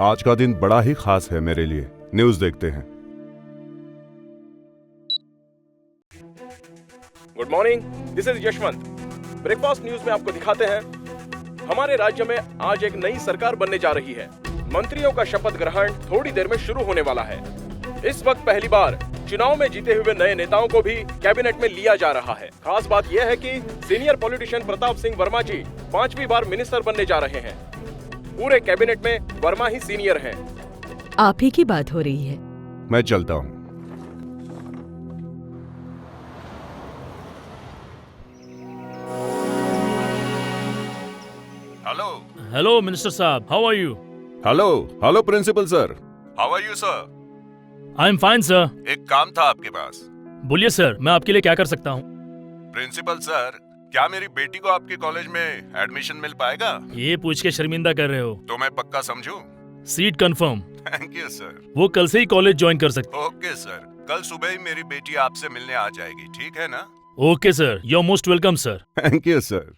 आज का दिन बड़ा ही खास है मेरे लिए। न्यूज़ देखते हैं। Good morning, this is Yashwant. Breakfast news में आपको दिखाते हैं हमारे राज्य में आज एक नई सरकार बनने जा रही है। मंत्रियों का शपथ ग्रहण थोड़ी देर में शुरू होने वाला है। इस वक्त पहली बार चुनाव में जीते हुए नए नेताओं को भी कैबिनेट में लिया जा रहा है। खास बात यह है कि सीनियर पॉलिटिशियन प्रताप सिंह वर्मा जी 5वीं बार मिनिस्टर बनने जा रहे हैं। पूरे कैबिनेट में वर्मा ही सीनियर हैं। आप ही की बात हो रही है। मैं चलता हूँ। हेलो हेलो मिनिस्टर साहब, how are you? Hello principal sir, how are you sir? I am fine sir. एक काम था आपके पास। बोलिए सर, मैं आपके लिए क्या कर सकता हूँ? प्रिंसिपल सर, क्या मेरी बेटी को आपके कॉलेज में एडमिशन मिल पाएगा? ये पूछ के शर्मिंदा कर रहे हो? तो मैं पक्का समझूं? Seat confirm. Thank you sir. वो कल से ही कॉलेज ज्वाइन कर सकते। ओके सर, कल सुबह ही मेरी बेटी आपसे मिलने आ जाएगी, ठीक है ना? Okay sir, you are most welcome sir. Thank you sir.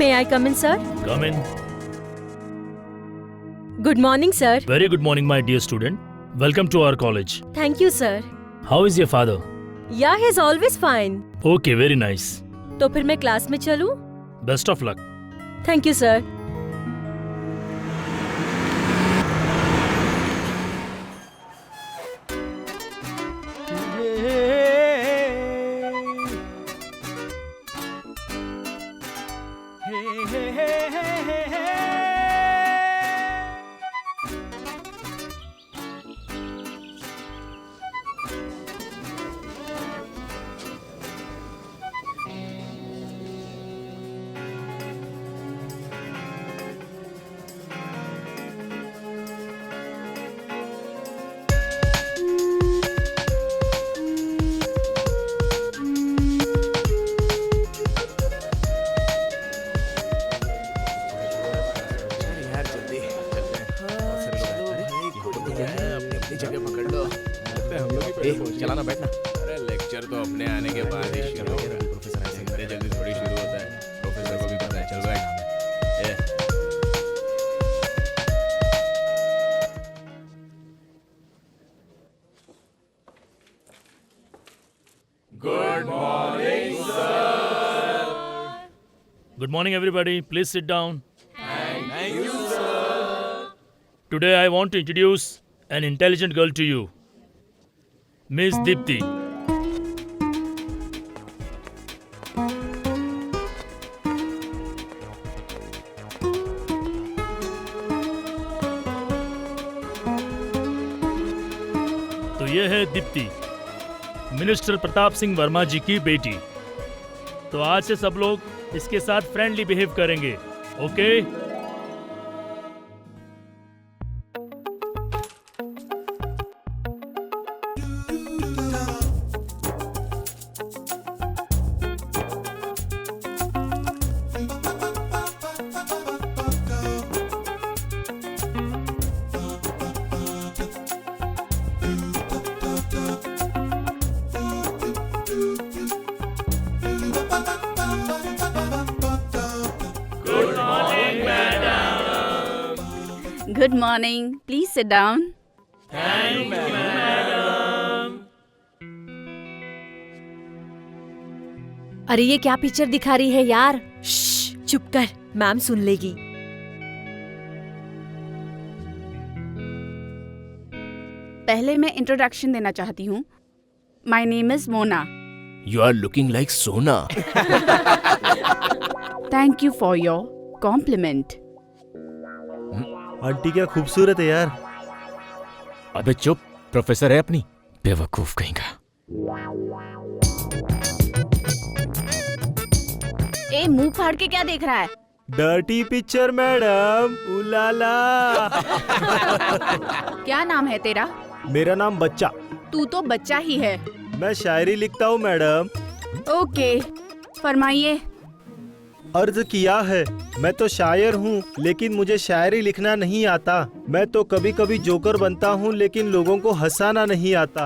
May I come in, sir? Come in. Good morning, sir. Very good morning, my dear student. Welcome to our college. Thank you, sir. How is your father? Yeah, he's always fine. Okay, very nice. तो फिर मैं class में चलूं? Best of luck. Thank you, sir. चलाना बैठना। अरे lecture तो अपने आने के बाद ही शुरू होगा। प्रोफेसर इतने जल्दी थोड़ी शुरू होता है, प्रोफेसर को भी पता है। चल बैठ। Good morning sir. Good morning, everybody. Please sit down. Thank you sir. Today I want to introduce an intelligent girl to you. Miss Dipti. तो ये है दीप्ति, मिनिस्टर प्रताप सिंह वर्मा जी की बेटी। तो आज से सब लोग इसके साथ फ्रेंडली बिहेव करेंगे, okay? Good morning. Please sit down. अरे ये क्या पिक्चर दिखा रही है यार? श्श, चुप कर, मैम सुन लेगी। पहले मैं इंट्रोडक्शन देना चाहती हूँ। My name is Mona. You are looking like Sona. Thank you for your compliment. Aunty क्या खूबसूरत है यार। अबे चुप, प्रोफेसर है अपनी, बेवकूफ कहीं का। ए मुंह फाड़ के क्या देख रहा है? डर्टी पिक्चर मैडम, उलाला। क्या नाम है तेरा? मेरा नाम बच्चा। तू तो बच्चा ही है। मैं शायरी लिखता हूँ मैडम। ओके, फरमाइए। अर्ज किया है, मैं तो शायर हूँ लेकिन मुझे शायरी लिखना नहीं आता। मैं तो कभी कभी जोकर बनता हूँ लेकिन लोगों को हंसाना नहीं आता।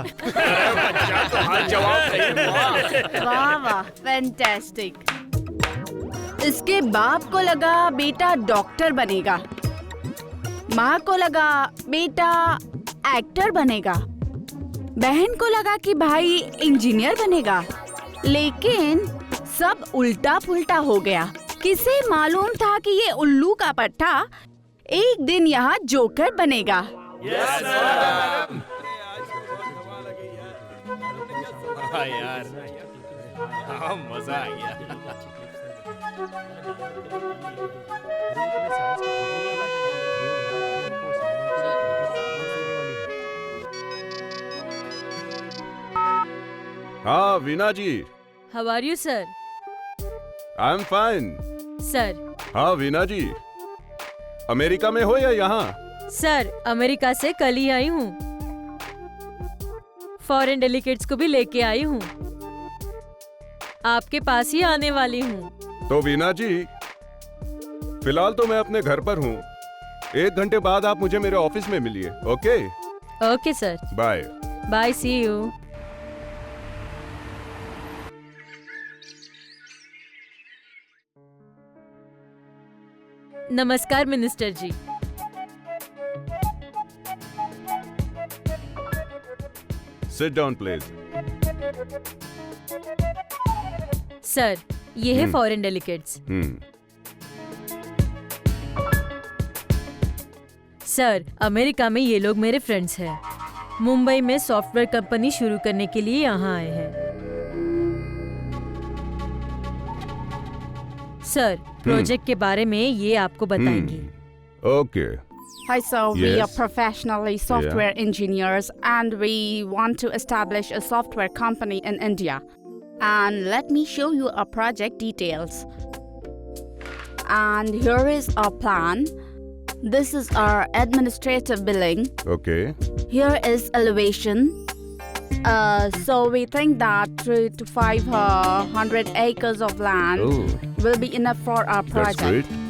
वाह वाह, फैंटास्टिक। इसके बाप को लगा बेटा डॉक्टर बनेगा, माँ को लगा बेटा एक्टर बनेगा, बहन को लगा कि भाई इंजीनियर बनेगा, लेकिन सब उल्टा पुल्टा हो गया। किसे मालूम था कि ये उल्लू का पट्टा एक दिन यहाँ जोकर बनेगा। हाँ यार, हाँ मजा आ गया। हाँ Veena ji, how are you sir? I am fine. Sir, हाँ वीना जी, अमेरिका में हो या यहाँ? सर अमेरिका से कल ही आई हूँ। फॉरेन डेलीगेट्स को भी लेके आई हूँ। आपके पास ही आने वाली हूँ। तो वीना जी, फिलहाल तो मैं अपने घर पर हूँ। 1 घंटे बाद आप मुझे मेरे ऑफिस में मिलिए। Okay? Okay sir, bye. Bye, see you. नमस्कार minister ji. Sit down please. Sir, ये है फॉरेन डेलीगेट्स। सर, अमेरिका में ये लोग मेरे फ्रेंड्स हैं। मुंबई में सॉफ्टवेयर कंपनी शुरू करने के लिए यहाँ आए हैं। सर, प्रोजेक्ट के बारे में ये आपको बताएंगे। Okay. Hi sir, we are Yes. professionally software engineers and we want to establish a software company in India. And let me show you our project details. And here is our plan. This is our administrative billing. Okay. Here is elevation. So we think that 3 to 500 acres of land Oh, will be enough for our that's project. great.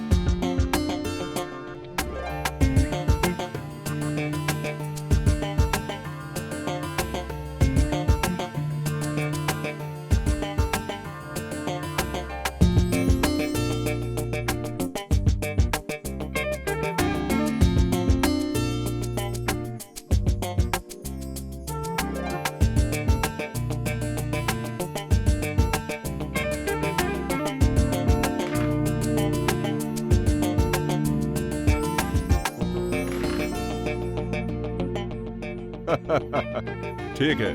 ठीक है,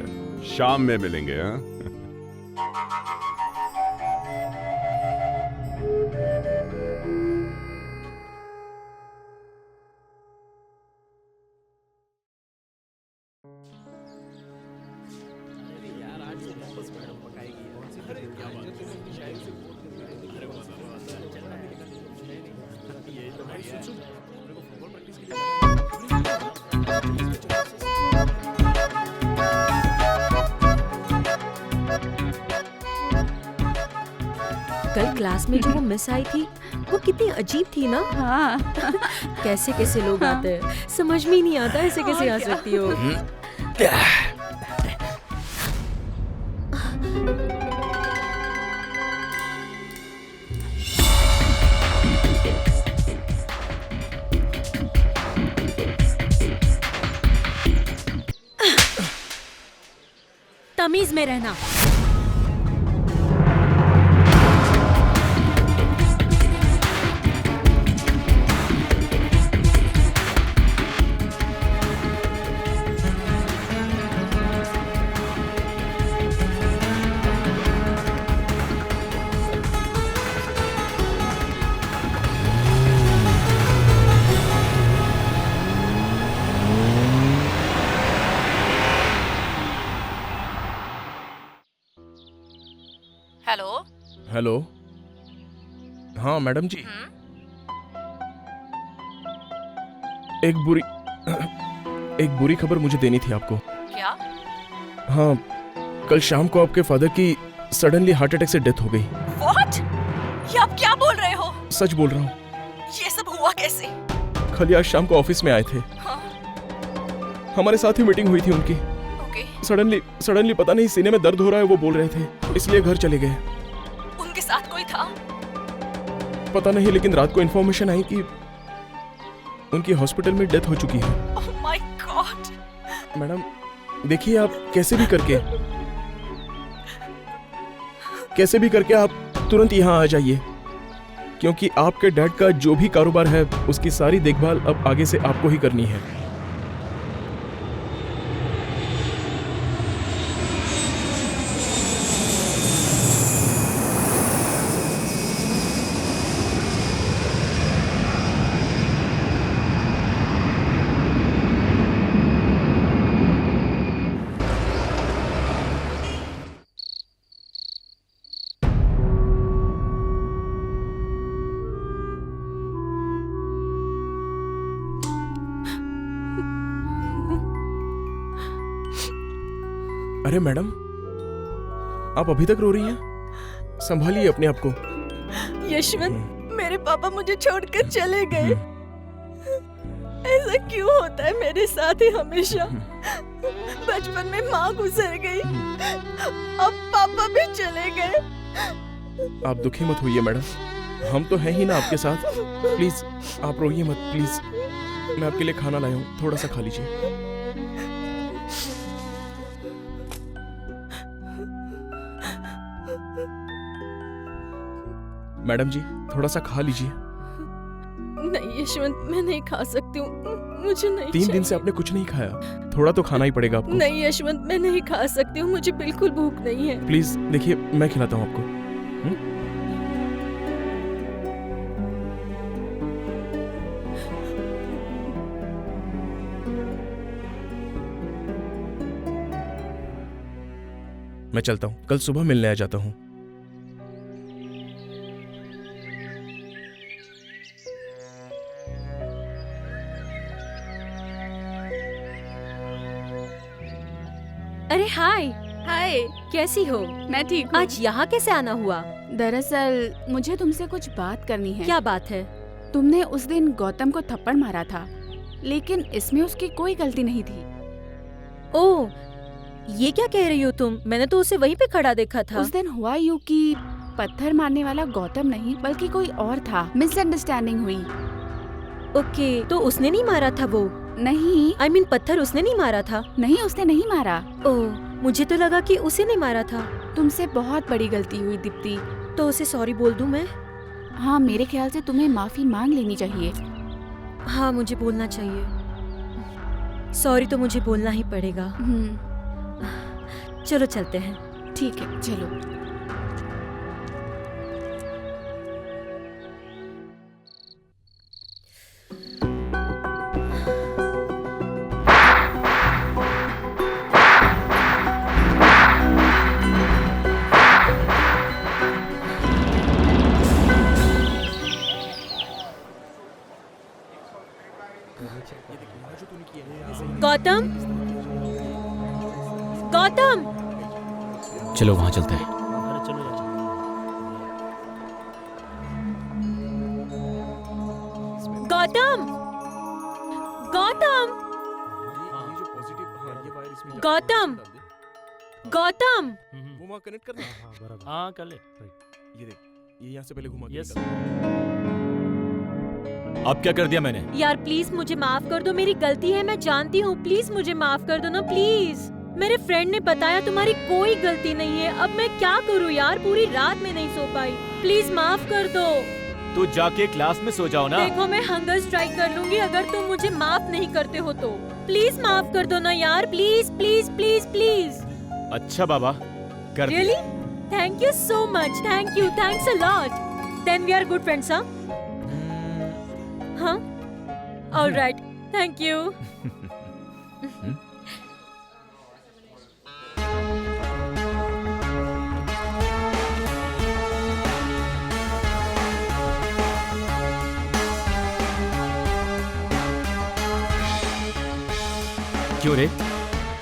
शाम में मिलेंगे। हाँ? कल class में जो वो मिस आई थी, वो कितनी अजीब थी ना। हाँ। कैसे कैसे लोग आते हैं, समझ में ही नहीं आता ऐसे कैसे आ सकती हो। तमीज में रहना। हेलो। हेलो। हाँ मैडम जी, एक बुरी खबर मुझे देनी थी आपको। क्या? हाँ, कल शाम को आपके फादर की सडनली हार्ट अटैक से डेथ हो गई। What? ये आप क्या बोल रहे हो? सच बोल रहा हूँ। ये सब हुआ कैसे? कल आज शाम को ऑफिस में आए थे। हाँ। हमारे साथ ही मीटिंग हुई थी उनकी। ओके। सडनली पता नहीं सीने में दर्द हो रहा है वो बोल रहे थे, इसलिए घर चले गए। उनके साथ कोई था? पता नहीं, लेकिन रात को इन्फॉर्मेशन आई कि उनकी हॉस्पिटल में डेथ हो चुकी है। Oh my God. मैडम देखिए, आप कैसे भी करके आप तुरंत यहाँ आ जाइए, क्योंकि आपके डैड का जो भी कारोबार है उसकी सारी देखभाल अब आगे से आपको ही करनी है। अरे मैडम, आप अभी तक रो रही हैं? संभालिए अपने आप को। यशवंत, मेरे पापा मुझे छोड़कर चले गए। ऐसा क्यों होता है मेरे साथ ही हमेशा? बचपन में माँ गुजर गई, अब पापा भी चले गए। आप दुखी मत होइए मैडम, हम तो हैं ही ना आपके साथ। प्लीज आप रोइए मत, प्लीज। मैं आपके लिए खाना लाया हूँ, थोड़ा सा खा लीजिए। मैडम जी, थोड़ा सा खा लीजिए। नहीं यशवंत, मैं नहीं खा सकती हूँ, मुझे नहीं 3 दिन से आपने कुछ नहीं खाया, थोड़ा तो खाना ही पड़ेगा आपको। नहीं यशवंत, मैं नहीं खा सकती हूँ, मुझे बिल्कुल भूख नहीं है। प्लीज देखिए, मैं खिलाता हूँ आपको। मैं चलता हूँ, कल सुबह मिलने आ जाता हूँ। अरे हाय। हाय, कैसी हो? मैं ठीक हूँ। आज यहाँ कैसे आना हुआ? दरअसल मुझे तुमसे कुछ बात करनी है। क्या बात है? तुमने उस दिन गौतम को थप्पड़ मारा था, लेकिन इसमें उसकी कोई गलती नहीं थी। ओह, ये क्या कह रही हो तुम? मैंने तो उसे वहीं पे खड़ा देखा था। उस दिन हुआ यूँ कि पत्थर मारने वाला गौतम नहीं बल्कि कोई और था। मिसअंडरस्टैंडिंग हुई। ओके, तो उसने नहीं मारा था वो? नहीं। I mean, पत्थर उसने नहीं मारा था? नहीं, उसने नहीं मारा। ओह, मुझे तो लगा कि उसे नहीं मारा था। तुमसे बहुत बड़ी गलती हुई दीप्ति। तो उसे सॉरी बोल दूं मैं? हाँ, मेरे ख्याल से तुम्हें माफी मांग लेनी चाहिए। हाँ, मुझे बोलना चाहिए। सॉरी तो मुझे बोलना ही पड़ेगा। चलो चलते हैं। ठीक है, चलो। गौतम, गौतम, चलो वहां चलते हैं। अरे चलो यार। गौतम, गौतम, गौतम, गौतम। वो वहाँ कनेक्ट करना। हाँ कर ले। ये देख, ये यहाँ से पहले घुमा के यस। निकाल। अब क्या कर दिया मैंने? यार प्लीज मुझे माफ कर दो, मेरी गलती है, मैं जानती हूँ। प्लीज मुझे माफ कर दो ना, प्लीज। मेरे फ्रेंड ने बताया तुम्हारी कोई गलती नहीं है। अब मैं क्या करूँ यार, पूरी रात में नहीं सो पाई। प्लीज माफ कर दो। तो जाके क्लास में सो जाओ ना। देखो मैं हंगर स्ट्राइक कर लूंगी अगर तुम मुझे माफ नहीं करते हो तो। प्लीज माफ कर दो ना यार, प्लीज प्लीज प्लीज प्लीज। अच्छा बाबा, कर दिया। Really? Thank you so much, thank you, thanks a lot. Then we are good friends, हाँ? हाँ? Alright, thank you. क्यों रे,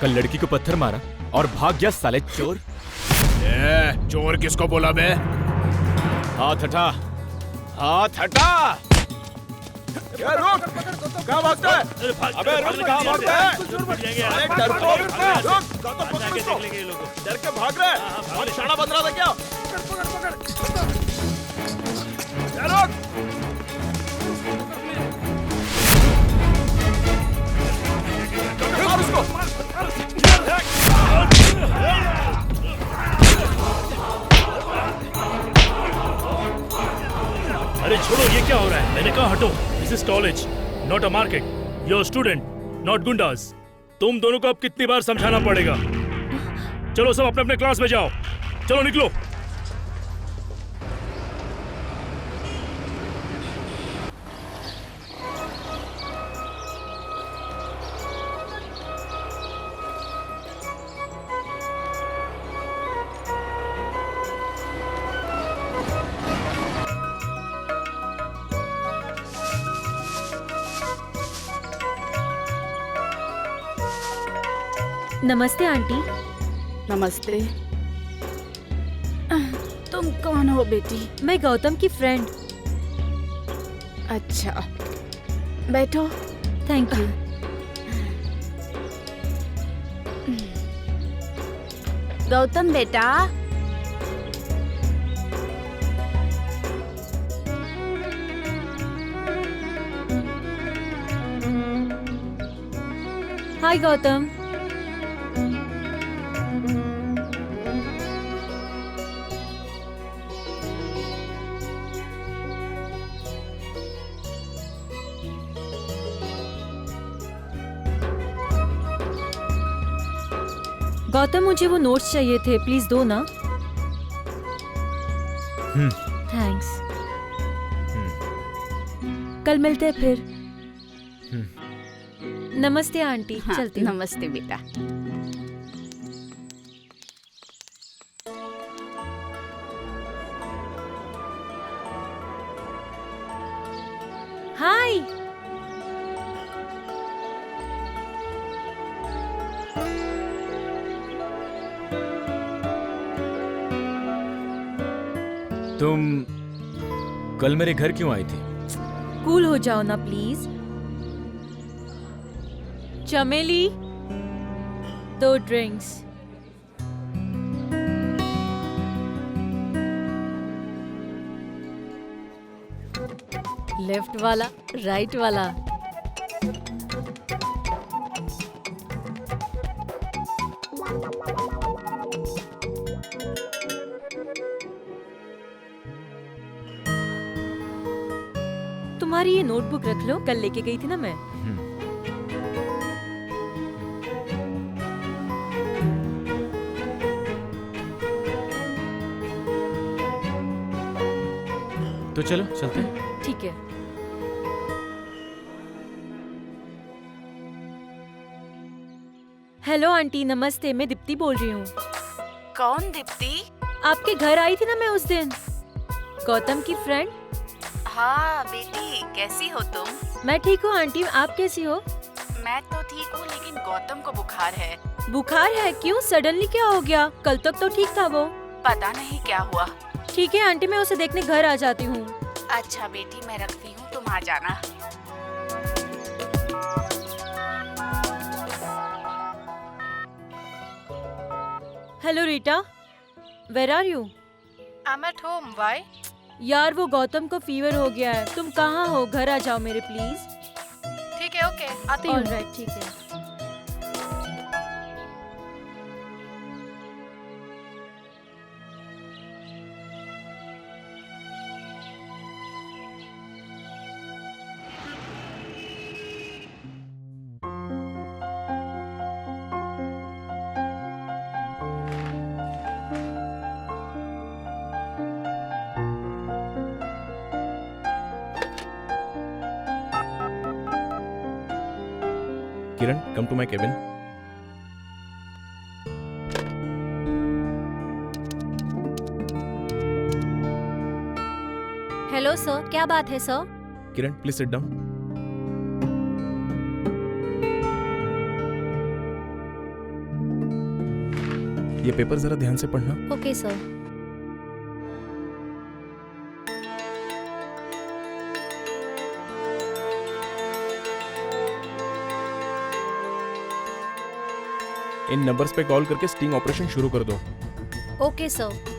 कल लड़की को पत्थर मारा और भाग गया साले चोर। चोर किसको बोला बे? हाथ हटा, हाथ हटा। रुक, कहाँ भागता है? अबे रुक, कहाँ भागता है? अरे डरपोक, रुक, डर के भाग रहा है? और निशाना बंद रहा था क्या? रुक। मार उसको। अरे छोड़ो, ये क्या हो रहा है? मैंने कहा हटो। This is college, not a market. You are student, not goondas. तुम दोनों को अब कितनी बार समझाना पड़ेगा? चलो सब अपने अपने क्लास में जाओ। चलो निकलो। नमस्ते आंटी। नमस्ते। तुम कौन हो बेटी? मैं गौतम की फ्रेंड। अच्छा, बैठो। Thank you. गौतम बेटा, हाय गौतम। गौतम मुझे वो नोट्स चाहिए थे, प्लीज दो ना। थैंक्स। कल मिलते हैं फिर। नमस्ते आंटी। हाँ, चलती हूँ। नमस्ते बेटा। हाय। तुम कल मेरे घर क्यों आई थी? कूल हो जाओ ना प्लीज। चमेली, 2 ड्रिंक्स। लेफ्ट वाला, राइट वाला। तुम्हारी ये नोटबुक रख लो, कल लेके गई थी ना मैं। तो चलो चलते हैं। ठीक है। हेलो आंटी, नमस्ते। मैं दीप्ति बोल रही हूँ। कौन दीप्ति? आपके घर आई थी ना मैं उस दिन, गौतम की फ्रेंड। हाँ बेटी, कैसी हो तुम? मैं ठीक हूँ आंटी, आप कैसी हो? मैं तो ठीक हूँ, लेकिन गौतम को बुखार है। बुखार है? क्यों, सडनली क्या हो गया? कल तक तो ठीक था वो। पता नहीं क्या हुआ। ठीक है आंटी, मैं उसे देखने घर आ जाती हूँ। अच्छा बेटी, मैं रखती हूँ, तुम आ जाना। Hello Rita, where are you? I'm at home. Why? यार वो गौतम को फीवर हो गया है। तुम कहाँ हो? घर आ जाओ मेरे प्लीज। ठीक है, ओके, आती हूँ। ऑलराइट, ठीक है। Kiran, come to my cabin. Hello sir, क्या बात है sir? Kiran, please sit down. ये पेपर जरा ध्यान से पढ़ना। Okay sir. इन नंबर्स पे कॉल करके स्टिंग ऑपरेशन शुरू कर दो। Okay sir.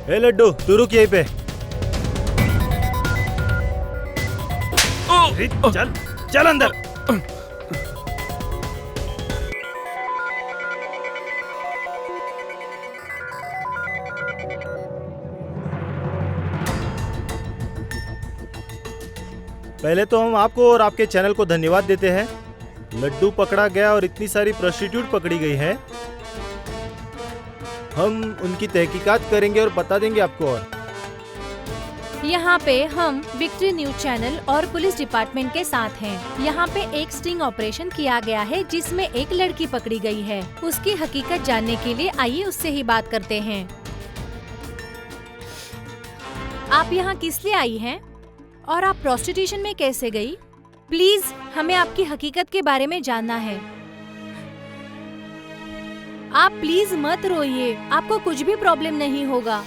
ए लड्डू, तू रुक यहीं पे। चल चल अंदर। पहले तो हम आपको और आपके चैनल को धन्यवाद देते हैं। लड्डू पकड़ा गया और इतनी सारी प्रोस्टिट्यूट पकड़ी गई है। हम उनकी तहकीकात करेंगे और बता देंगे आपको। और यहाँ पे हम विक्ट्री न्यूज चैनल और पुलिस डिपार्टमेंट के साथ हैं। यहाँ पे एक स्टिंग ऑपरेशन किया गया है जिसमें एक लड़की पकड़ी गई है। उसकी हकीकत जानने के लिए आइए उससे ही बात करते हैं। आप यहाँ किस लिए आई हैं? और आप प्रोस्टिट्यूशन में कैसे गई? प्लीज हमें आपकी हकीकत के बारे में जानना है। आप प्लीज मत रोइए, आपको कुछ भी प्रॉब्लम नहीं होगा।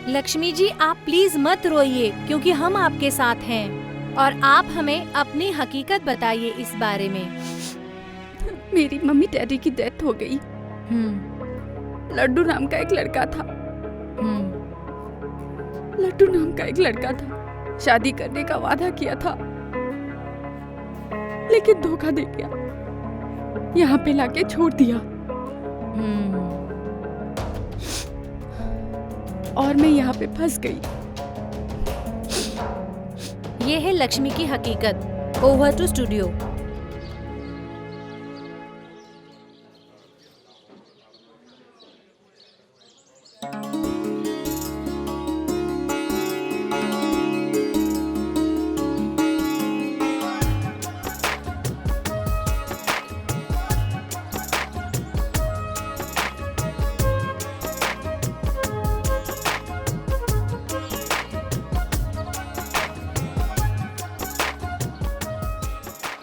लक्ष्मी जी, आप प्लीज मत रोइए क्योंकि हम आपके साथ हैं और आप हमें अपनी हकीकत बताइए इस बारे में। मेरी मम्मी डैडी की डेथ हो गई। लड्डू नाम का एक लड़का था। लड्डू नाम का एक लड़का था। शादी करने का वादा किया था लेकिन धोखा दे गया। यहाँ पे लाके छोड़ दिया। और मैं यहाँ पे फंस गई। ये है लक्ष्मी की हकीकत। Over to studio.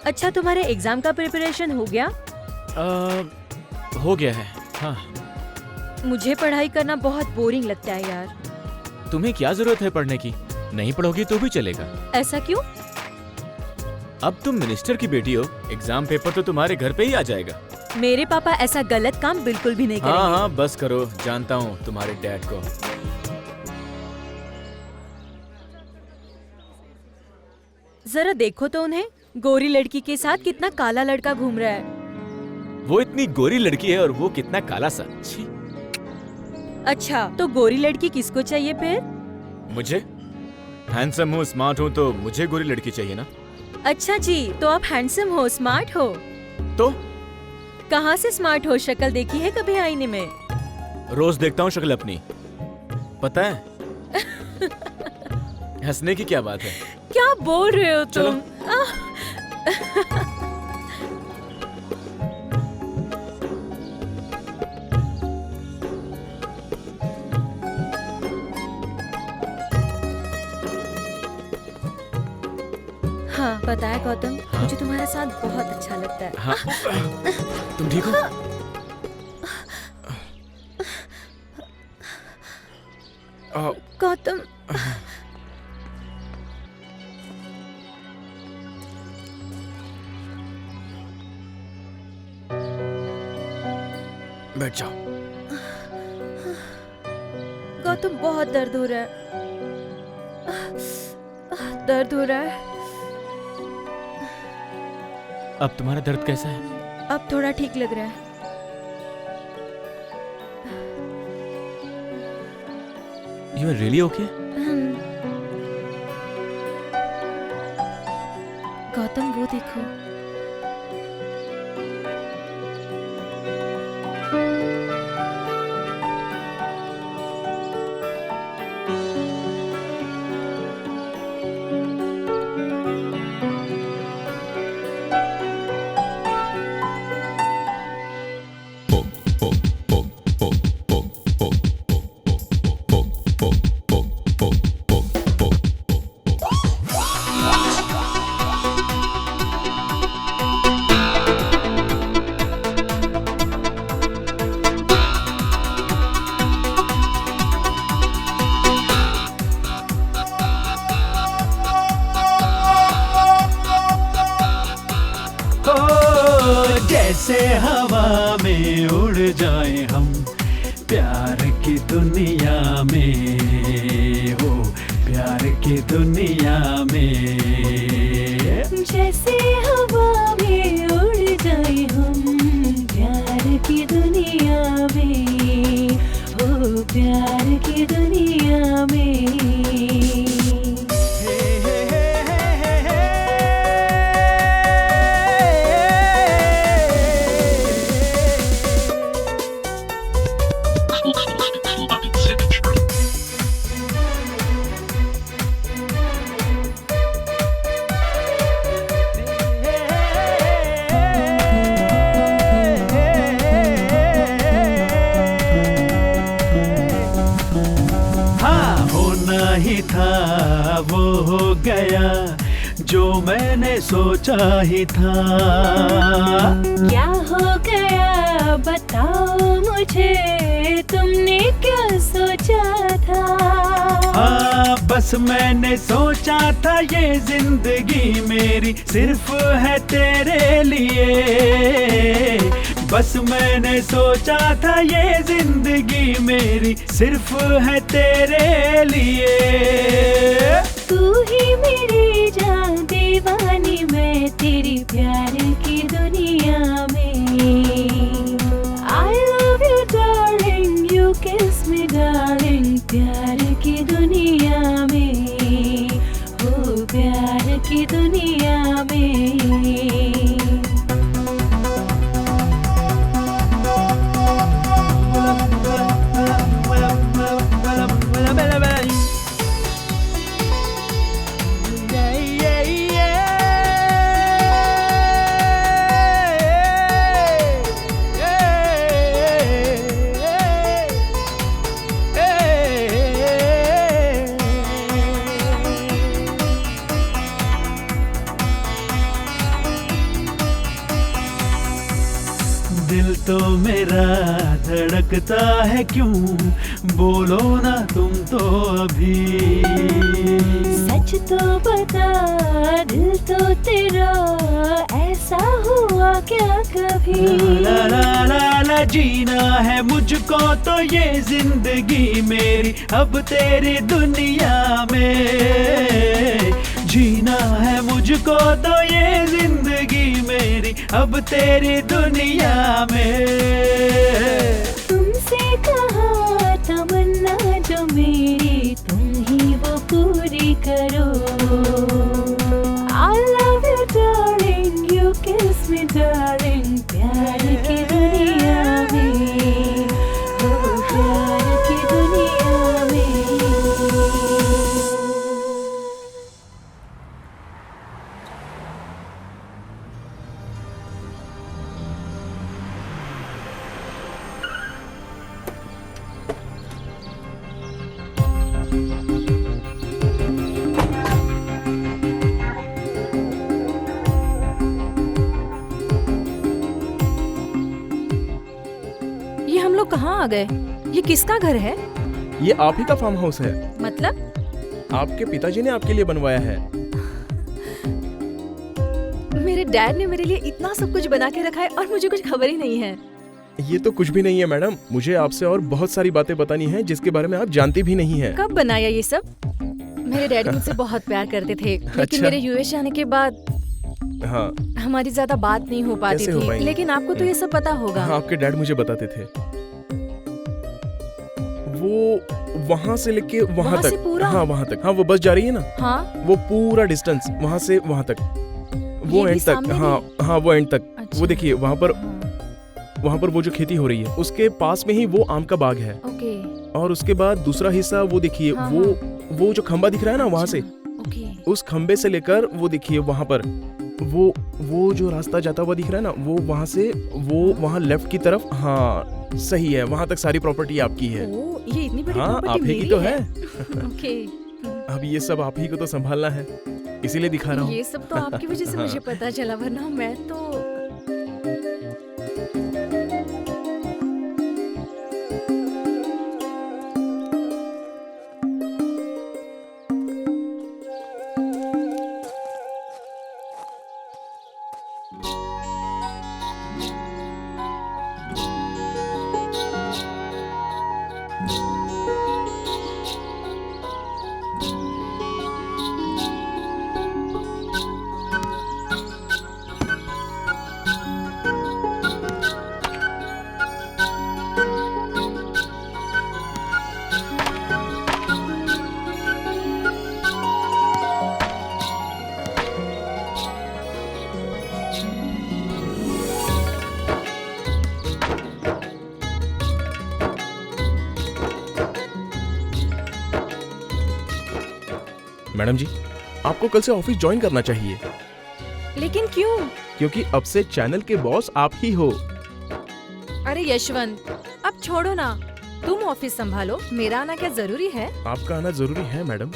अच्छा, तुम्हारे एग्जाम का प्रिपरेशन हो गया? हो गया है। हाँ। मुझे पढ़ाई करना बहुत बोरिंग लगता है यार। तुम्हें क्या जरूरत है पढ़ने की? नहीं पढ़ोगी तो भी चलेगा। ऐसा क्यों? अब तुम मिनिस्टर की बेटी हो, एग्जाम पेपर तो तुम्हारे घर पे ही आ जाएगा। मेरे पापा ऐसा गलत काम बिल्कुल भी नहीं हाँ करेंगे। हाँ बस करो, जानता हूँ तुम्हारे डैड को। जरा देखो तो उन्हें, गोरी लड़की के साथ कितना काला लड़का घूम रहा है। वो इतनी गोरी लड़की है और वो कितना काला सा। छी। अच्छा तो गोरी लड़की किसको चाहिए फिर? मुझे हैंडसम हूँ, स्मार्ट हूँ, तो मुझे गोरी लड़की चाहिए ना। अच्छा जी, तो आप हैंडसम हो, स्मार्ट हो? तो कहाँ से स्मार्ट हो? शक्ल देखी है कभी आईने में? रोज देखता हूँ शक्ल अपनी, पता है। हंसने की क्या बात है? क्या बोल रहे हो चलो। तुम? हाँ पता है गौतम, मुझे तुम्हारा साथ बहुत अच्छा लगता है। हाँ। तुम ठीक हो? गौतम बैठ जाओ। गौतम बहुत दर्द हो रहा है, दर्द हो रहा है। अब तुम्हारा दर्द कैसा है? अब थोड़ा ठीक लग रहा है। You are really okay? Gautam वो देखो। जैसे हवा में उड़ जाए हम प्यार की दुनिया में, हो प्यार की दुनिया में। जैसे हवा में उड़ जाए हम प्यार की दुनिया में, हो प्यार की दुनिया में। ही था वो हो गया जो मैंने सोचा ही था। क्या हो गया बताओ मुझे, तुमने क्या सोचा था? हाँ बस मैंने सोचा था ये जिंदगी मेरी सिर्फ है तेरे लिए। बस मैंने सोचा था ये जिंदगी मेरी सिर्फ है तेरे लिए। तू ही मेरी जान दीवानी, मैं तेरी प्यार की दुनिया में। I love you darling, you kiss me darling, प्यार की दुनिया में, हो प्यार की दुनिया में। दिल तो मेरा धड़कता है क्यों, बोलो ना तुम तो अभी। सच तो बता, दिल तो तेरा ऐसा हुआ क्या कभी? ला ला ला ला, जीना है मुझको तो ये जिंदगी मेरी अब तेरी दुनिया में। जीना है मुझको तो ये जिंदगी मेरी अब तेरी दुनिया में। तुमसे कहा तमन्ना जो मेरी तुम ही वो पूरी करो। I love you darling, you kiss me darling, प्यार की दुनिया में, ओ प्यार की दुनिया में। ये हम लोग कहाँ आ गए? ये किसका घर है? ये आप ही का फार्म हाउस है। मतलब आपके पिताजी ने आपके लिए बनवाया है। मेरे डैड ने मेरे लिए इतना सब कुछ बना के रखा है और मुझे कुछ खबर ही नहीं है। ये तो कुछ भी नहीं है मैडम, मुझे आपसे और बहुत सारी बातें बतानी है जिसके बारे में आप जानती भी नहीं है। कब बनाया ये सब? मेरे डैडी मुझसे बहुत प्यार करते थे, लेकिन अच्छा। मेरे यूएस जाने के बाद हाँ हमारी ज्यादा बात नहीं हो पाती कैसे हो थी। पाएंगी? लेकिन आपको तो ये सब पता होगा। हाँ, आपके डैड मुझे बताते थे। वो वहाँ से लेके वहाँ वहाँ से तक, पूरा? हाँ वहाँ तक, हाँ वो बस जा रही है ना, हाँ वो पूरा डिस्टेंस वहाँ से वहाँ तक, वो भी एंड तक, सामने हाँ हाँ वो एंड तक। अच्छा। वो देखिए वहाँ पर वो जो खेती हो रही है उसके पास में ही वो आम का बाग है। ओके और उसके बाद दूसरा हिस्सा वो देखिए, हाँ, वो जो खंबा दिख रहा है ना वहाँ से, ओके उस खंबे से लेकर वो देखिए वहाँ पर वो जो रास्ता जाता हुआ दिख रहा है ना, वो वहाँ से वो वहाँ लेफ्ट की तरफ, हाँ सही है, वहाँ तक सारी प्रॉपर्टी आपकी है। ओ, ये इतनी बड़ी हाँ प्रॉपर्टी आप ही की मेरी तो है। ओके अब ये सब आप ही को तो संभालना है, इसीलिए दिखा रहा हूँ। ये सब तो आपकी वजह से हाँ। मुझे पता चला, वरना मैं तो मैडम जी, आपको कल से ऑफिस ज्वाइन करना चाहिए, लेकिन क्यों? क्योंकि अब से चैनल के बॉस आप ही हो। अरे यशवंत, अब छोड़ो ना, तुम ऑफिस संभालो, मेरा आना क्या जरूरी है? आपका आना जरूरी है मैडम।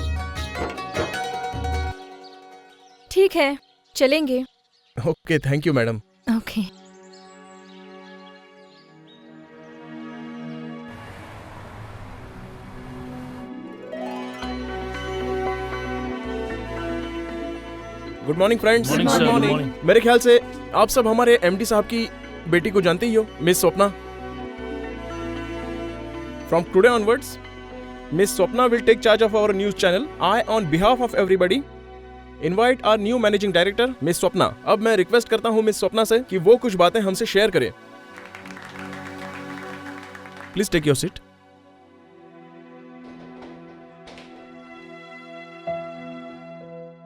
ठीक है, चलेंगे। Okay, thank you madam. Okay good morning friends. Morning, sir. Good morning. मेरे ख्याल से आप सब हमारे एमडी साहब की बेटी को जानते ही हो, miss Swapna. From today onwards miss Swapna will take charge of our news channel. I on behalf of everybody invite our new managing director miss Swapna. अब मैं रिक्वेस्ट करता हूं मिस स्वप्ना से कि वो कुछ बातें हमसे शेयर करें। Please take your seat.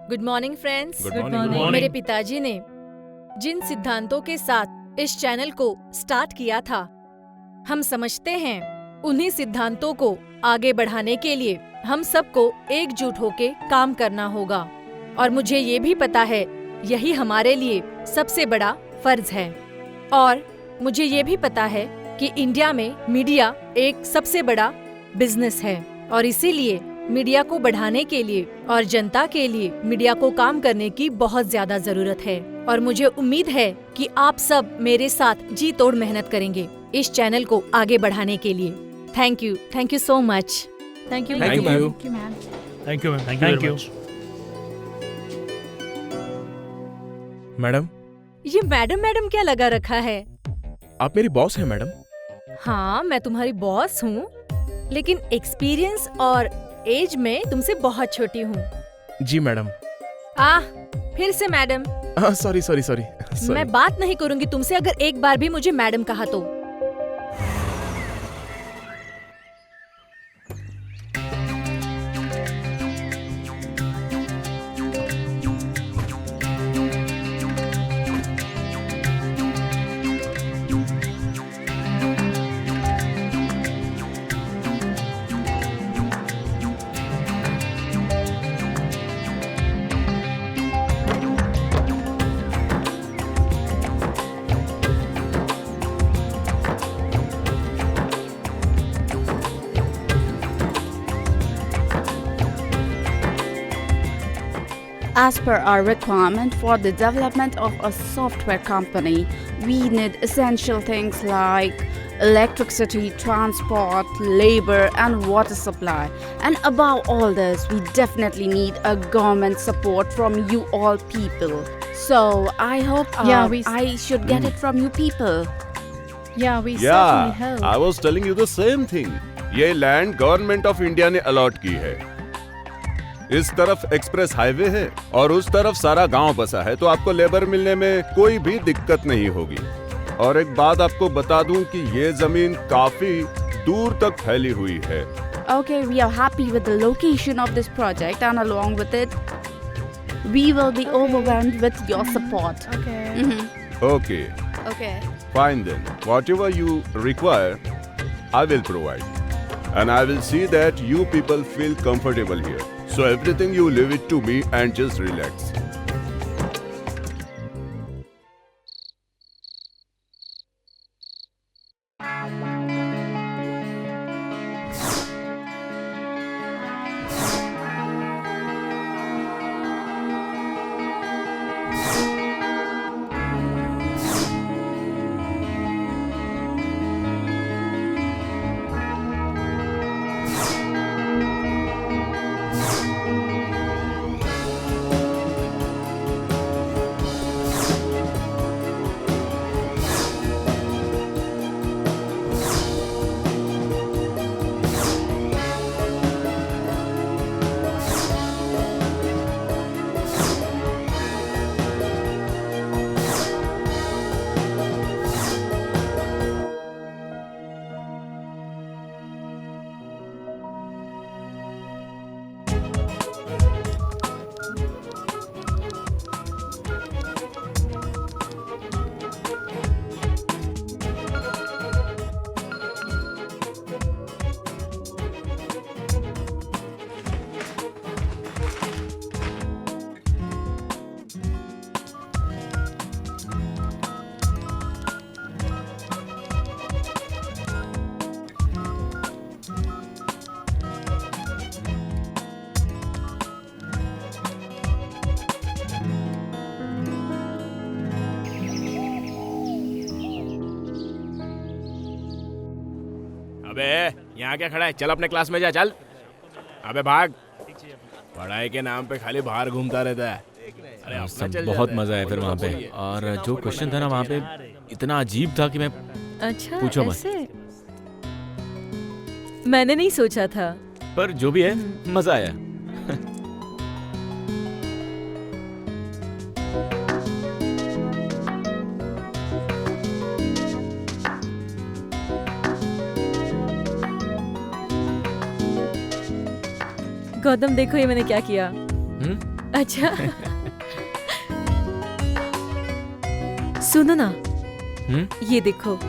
Good morning friends. Good morning. Good morning. मेरे पिताजी ने जिन सिद्धांतों के साथ इस चैनल को स्टार्ट किया था, हम समझते हैं उन्हीं सिद्धांतों को आगे बढ़ाने के लिए हम सबको एकजुट होके काम करना होगा। और मुझे ये भी पता है यही हमारे लिए सबसे बड़ा फर्ज है। और मुझे ये भी पता है कि इंडिया में मीडिया एक सबसे बड़ा बिजनेस है और इसीलिए मीडिया को बढ़ाने के लिए और जनता के लिए मीडिया को काम करने की बहुत ज्यादा जरूरत है। और मुझे उम्मीद है कि आप सब मेरे साथ जी तोड़ मेहनत करेंगे इस चैनल को आगे बढ़ाने के लिए। Thank you so much. Thank you Thank you. Thank you ma'am. Thank you ma'am, thank you. Madam, ये मैडम क्या लगा रखा है? आप मेरी बॉस हैं मैडम। हाँ, मैं तुम्हारी बॉस हूँ, लेकिन एक्सपीरियंस और एज में तुमसे बहुत छोटी हूँ। जी मैडम। फिर से मैडम। सॉरी। मैं बात नहीं करूंगी तुमसे अगर एक बार भी मुझे मैडम कहा तो। As per our requirement for the development of a software company, we need essential things like electricity, transport, labor, and water supply. And above all this, we definitely need a government support from you all people. So I hope I should get it from you people. Yeah, I was telling you the same thing. ये land government of India ने allot की है। इस तरफ express highway है और उस तरफ सारा गांव बसा है, तो आपको लेबर मिलने में कोई भी दिक्कत नहीं होगी। और एक बात आपको बता दूं कि ये जमीन काफी दूर तक फैली हुई है। Okay, we are happy with the location of this project, and along with it, we will be overwhelmed with your support. Okay. Okay. Fine then. Whatever you require, I will provide. And I will see that you people feel comfortable here. So everything you leave it to me and just relax. अबे यहाँ क्या खड़ा है? चल अपने class में जा, चल। अबे भाग। पढ़ाई के नाम पे खाली बाहर घूमता रहता है। अरे अपना चल। बहुत मजा आया फिर वहाँ पे, और जो क्वेश्चन था ना वहाँ पे इतना अजीब था कि मैं अच्छा पूछो मत। ऐसे मैंने नहीं सोचा था। पर जो भी है मजा आया। गौतम देखो ये मैंने क्या किया। अच्छा सुनो ना, ये देखो।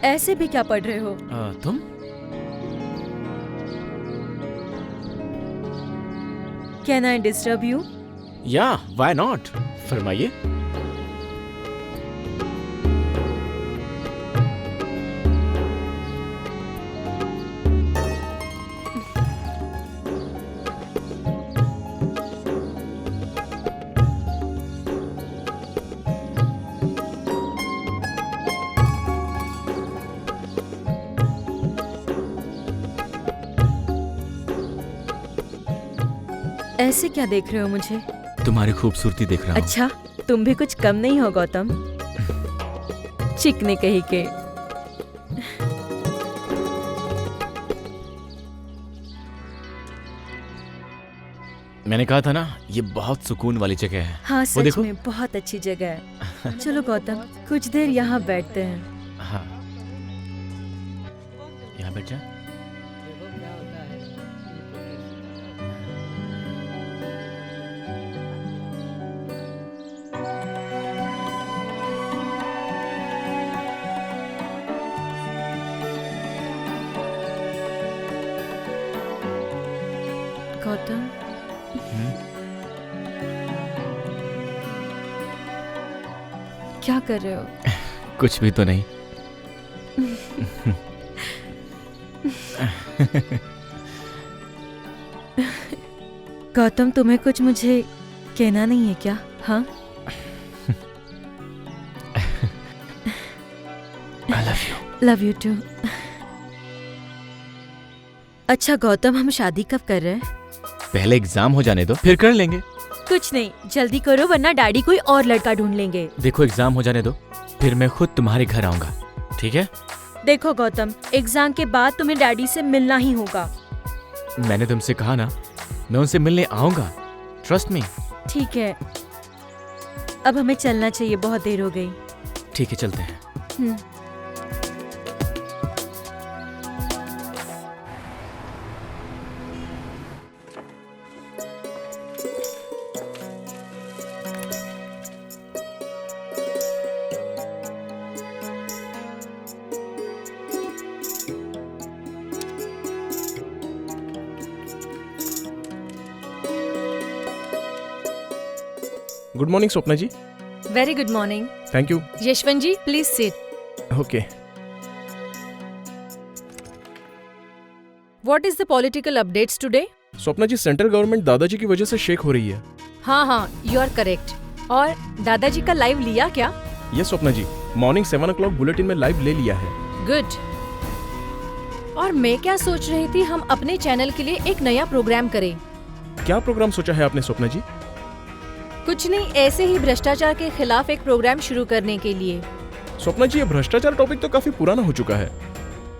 ऐसे भी क्या पढ़ रहे हो? तुम? Can I disturb you? या व्हाई नॉट, फरमाइए। ऐसे क्या देख रहे हो मुझे? तुम्हारी खूबसूरती देख रहा हूँ। अच्छा, तुम भी कुछ कम नहीं हो गौतम। चिकने कहीं के। मैंने कहा था ना, ये बहुत सुकून वाली जगह है। हाँ, वो सच देखो। में बहुत अच्छी जगह है। चलो गौतम, कुछ देर यहाँ बैठते हैं। हाँ, यहाँ बैठ जा। गौतम, क्या कर रहे हो? कुछ भी तो नहीं। गौतम, तुम्हें कुछ मुझे कहना नहीं है क्या? हाँ, I love you। Love you too. अच्छा गौतम, हम शादी कब कर रहे हैं? पहले एग्जाम हो जाने दो, फिर कर लेंगे। कुछ नहीं, जल्दी करो वरना डैडी कोई और लड़का ढूंढ लेंगे। देखो, एग्जाम हो जाने दो, फिर मैं खुद तुम्हारे घर आऊंगा, ठीक है? देखो गौतम, एग्जाम के बाद तुम्हें डैडी से मिलना ही होगा। मैंने तुमसे कहा ना, मैं उनसे मिलने आऊंगा, ट्रस्ट मी। ठीक है, अब हमें चलना चाहिए, बहुत देर हो गई। ठीक है, चलते हैं। Good morning Swapna ji. Very good morning. Thank you. Yashwant ji, please sit. Okay. What is the political updates today? Swapna ji, central government दादाजी की वजह से शेक हो रही है। हाँ, यू आर करेक्ट। और दादाजी का लाइव लिया क्या? यस स्वप्ना जी, मॉर्निंग 7 o'clock बुलेटिन में लाइव ले लिया है। गुड। और मैं क्या सोच रही थी, हम अपने चैनल के लिए एक नया प्रोग्राम करें। क्या प्रोग्राम सोचा है आपने स्वप्ना जी? कुछ नहीं, ऐसे ही भ्रष्टाचार के खिलाफ एक प्रोग्राम शुरू करने के लिए। स्वप्ना जी, ये भ्रष्टाचार टॉपिक तो काफी पुराना हो चुका है।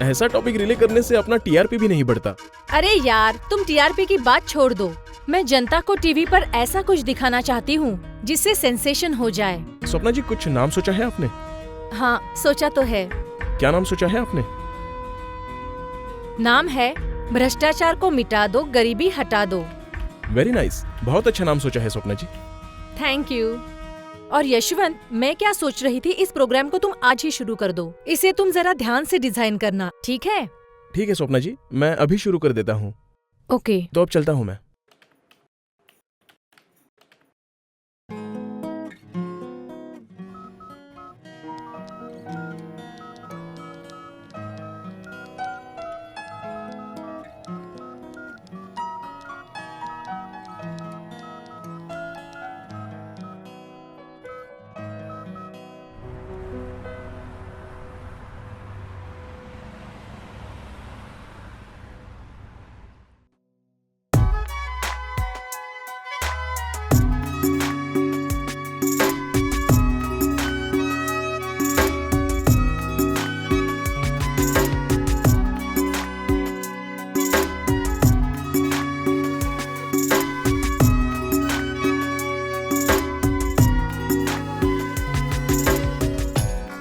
ऐसा टॉपिक रिले करने से अपना टीआरपी भी नहीं बढ़ता। अरे यार, तुम टीआरपी की बात छोड़ दो। मैं जनता को टीवी पर ऐसा कुछ दिखाना चाहती हूँ जिससे सेंसेशन हो जाए। स्वप्ना जी, कुछ नाम सोचा है आपने? हाँ, सोचा तो है। क्या नाम सोचा है आपने? नाम है भ्रष्टाचार को मिटा दो, गरीबी हटा दो। वेरी नाइस, बहुत अच्छा नाम सोचा है स्वप्ना जी। Thank you. और यशवंत, मैं क्या सोच रही थी, इस प्रोग्राम को तुम आज ही शुरू कर दो। इसे तुम जरा ध्यान से डिजाइन करना, ठीक है? ठीक है स्वप्ना जी, मैं अभी शुरू कर देता हूँ। ओके। तो अब चलता हूँ मैं।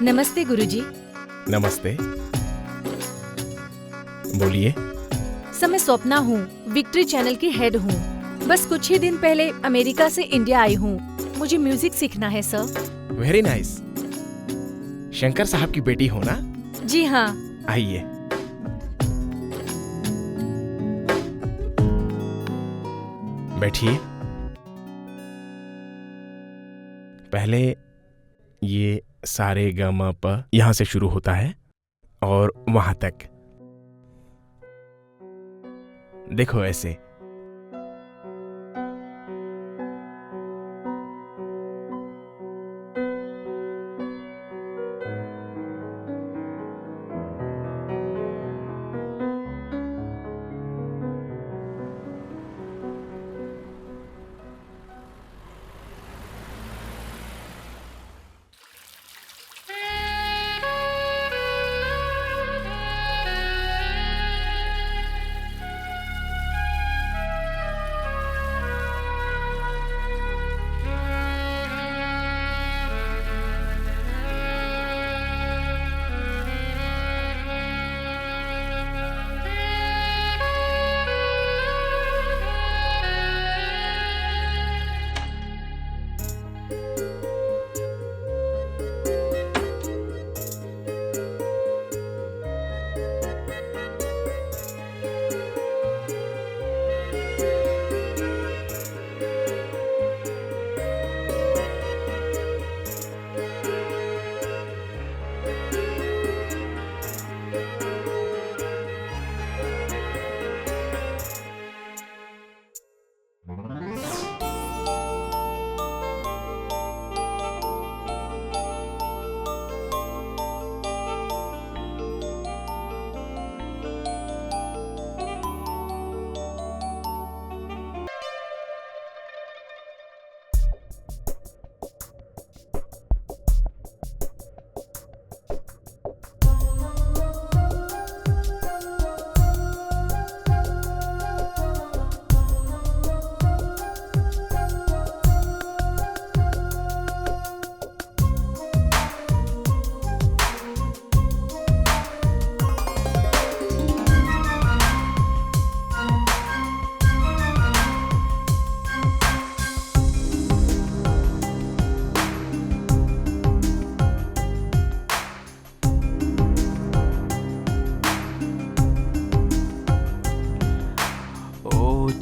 नमस्ते गुरुजी। नमस्ते, बोलिए। सर, मैं स्वप्ना हूँ, विक्ट्री चैनल की हेड हूँ। बस कुछ ही दिन पहले अमेरिका से इंडिया आई हूँ। मुझे म्यूजिक सीखना है सर। Very nice. शंकर साहब की बेटी हो ना? जी हाँ। आइए। बैठिए। पहले ये सारे ग म प यहाँ से शुरू होता है और वहां तक। देखो ऐसे।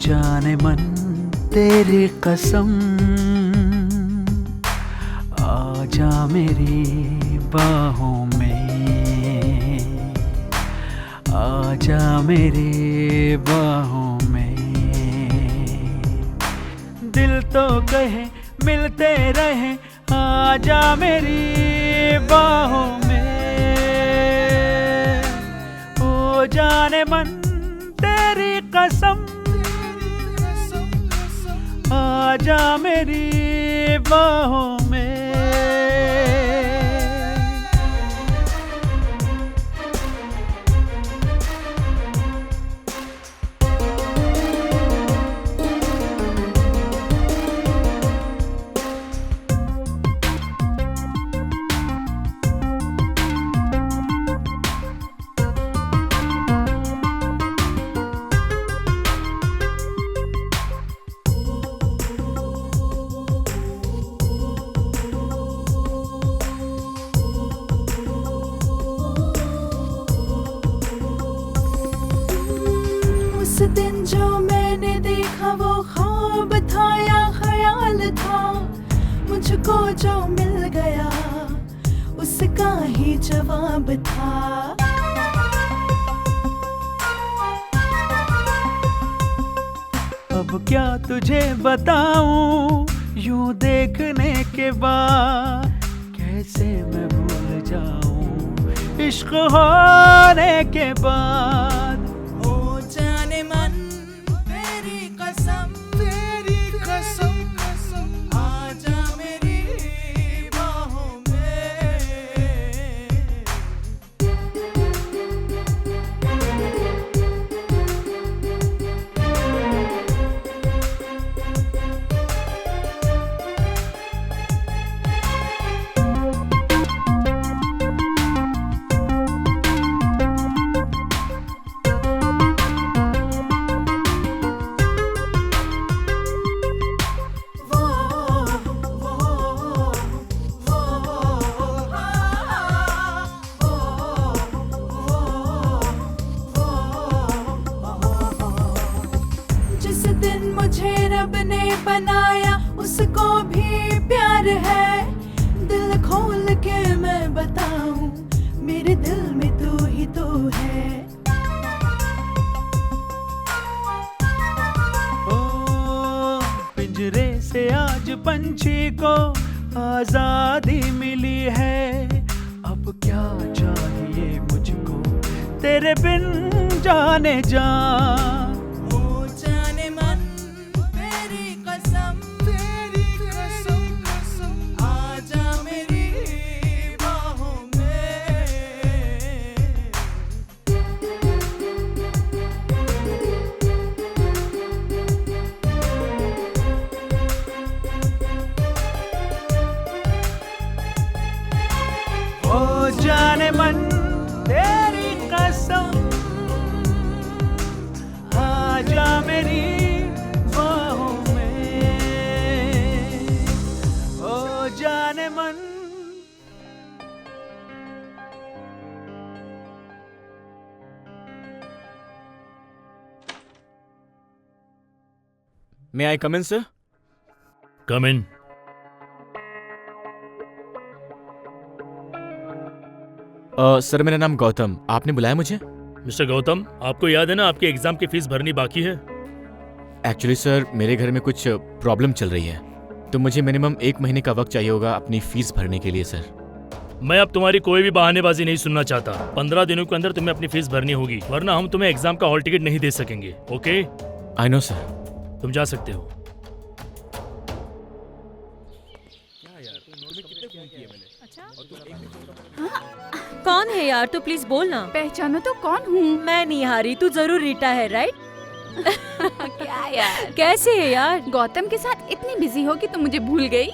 जाने मन तेरी कसम, आजा मेरी बाहों में, आजा मेरी बाहों में। दिल तो कहे मिलते रहे, आजा मेरी बाहों में। ओ जाने मन तेरी कसम, आजा मेरी बाहों में। उस दिन जो मैंने देखा वो ख्वाब था या ख्याल था, मुझको जो मिल गया उसका ही जवाब था। अब क्या तुझे बताऊं, यूं देखने के बाद कैसे मैं भूल जाऊं इश्क होने के बाद। ओ जाने मन तेरी कसम, तेरी कसम, कसम, आजा मेरी बाहों बनाया उसको भी प्यार है। दिल खोल के मैं बताऊं, मेरे दिल में तू ही तो है। ओ पिंजरे से आज पंछी को आजादी मिली है। अब क्या चाहिए मुझको तेरे बिन जाने जा। ओ जाने मन तेरी कसम, तेरी कसम आजा मेरी बाहों में। ओ जाने मन तेरी कसम आजा मेरी बाहों में। ओ जाने मन। मे आई कम इन सर? कम इन। सर मेरा नाम गौतम, आपने बुलाया मुझे? मिस्टर गौतम, आपको याद है ना आपके एग्जाम की फीस भरनी बाकी है? एक्चुअली सर मेरे घर में कुछ प्रॉब्लम चल रही है, तो मुझे मिनिमम 1 महीने का वक्त चाहिए होगा अपनी फीस भरने के लिए सर। मैं अब तुम्हारी कोई भी बहानेबाजी नहीं सुनना चाहता। 15 दिनों के अंदर तुम्हें अपनी फीस भरनी होगी, वरना हम तुम्हें एग्जाम का हॉल टिकट नहीं दे सकेंगे। ओके? I know sir. तुम जा सकते हो। कौन है यार, तू प्लीज बोलना। पहचानो तो कौन हूँ? मैं निहारी, तू जरूर रीटा है राइट? क्या यार, कैसे है यार? गौतम के साथ इतनी बिजी हो कि तुम मुझे भूल गई।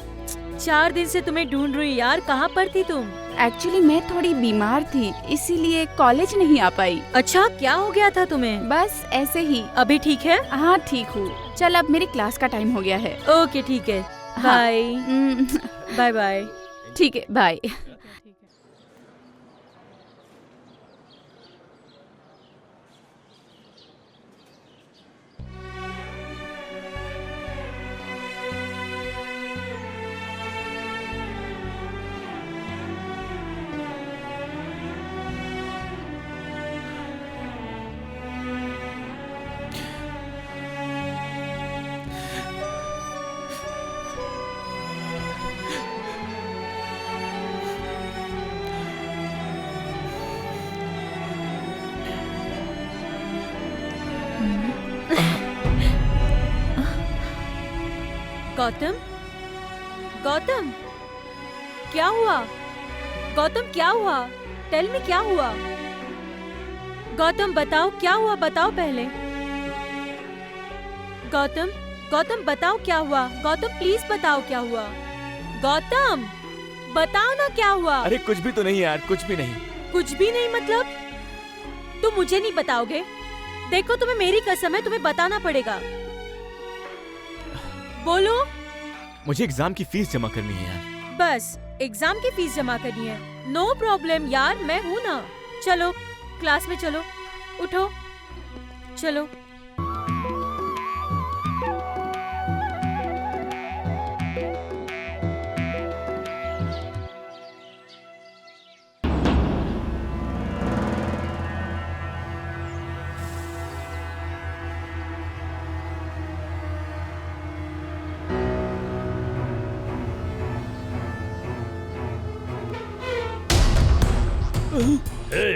4 दिन से तुम्हें ढूंढ रही यार, कहाँ पर थी तुम? एक्चुअली मैं थोड़ी बीमार थी, इसीलिए कॉलेज नहीं आ पाई। अच्छा, क्या हो गया था तुम्हें? बस ऐसे ही। अभी ठीक है? हाँ ठीक हूँ। चल अब मेरी क्लास का टाइम हो गया है। ओके ठीक है, बाय। Bye bye. ठीक है, बाय। गौतम, गौतम, क्या हुआ? गौतम क्या हुआ? टेल मी क्या हुआ? गौतम बताओ क्या हुआ, बताओ पहले। गौतम, गौतम बताओ क्या हुआ? गौतम प्लीज बताओ क्या हुआ? गौतम बताओ ना क्या हुआ? अरे कुछ भी तो नहीं यार, कुछ भी नहीं। कुछ भी नहीं मतलब? तुम मुझे नहीं बताओगे? देखो तुम्हें मेरी कसम है, तुम्हें बताना पड़ेगा। बोलो। मुझे एग्जाम की फीस जमा करनी है यार। बस एग्जाम की फीस जमा करनी है? नो प्रॉब्लम यार, मैं हूँ ना। चलो क्लास में चलो, उठो चलो।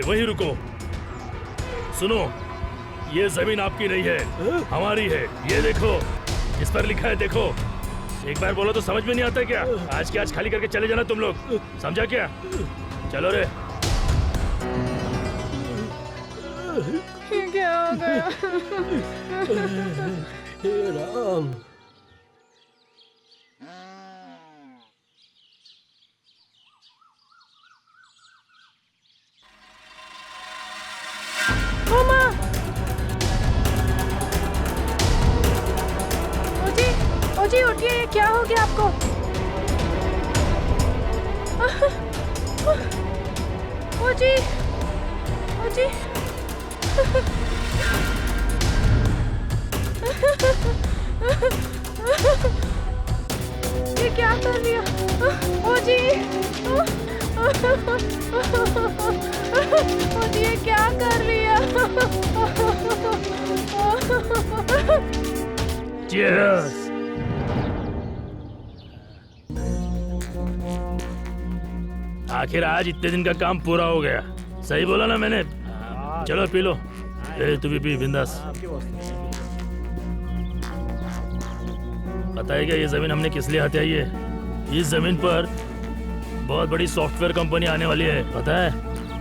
वहीं रुको। सुनो, ये जमीन आपकी नहीं है, हमारी है। ये देखो, इस पर लिखा है, देखो। एक बार बोलो तो समझ में नहीं आता क्या? आज के आज खाली करके चले जाना तुम लोग, समझा क्या? चलो रे। क्या हो गया? हे राम। ओजी उठिए, क्या हो गया आपको? ओजी, ओजी। ये क्या कर रही है? ओ जी, ओ जी, ये क्या कर रही है? Cheers! आखिर आज इतने दिन का काम पूरा हो गया। सही बोला ना मैंने? चलो पी लो। तू भी पी बिंदास। पता है क्या ये जमीन हमने किस लिए हथियाई है? इस जमीन पर बहुत बड़ी सॉफ्टवेयर कंपनी आने वाली है। पता है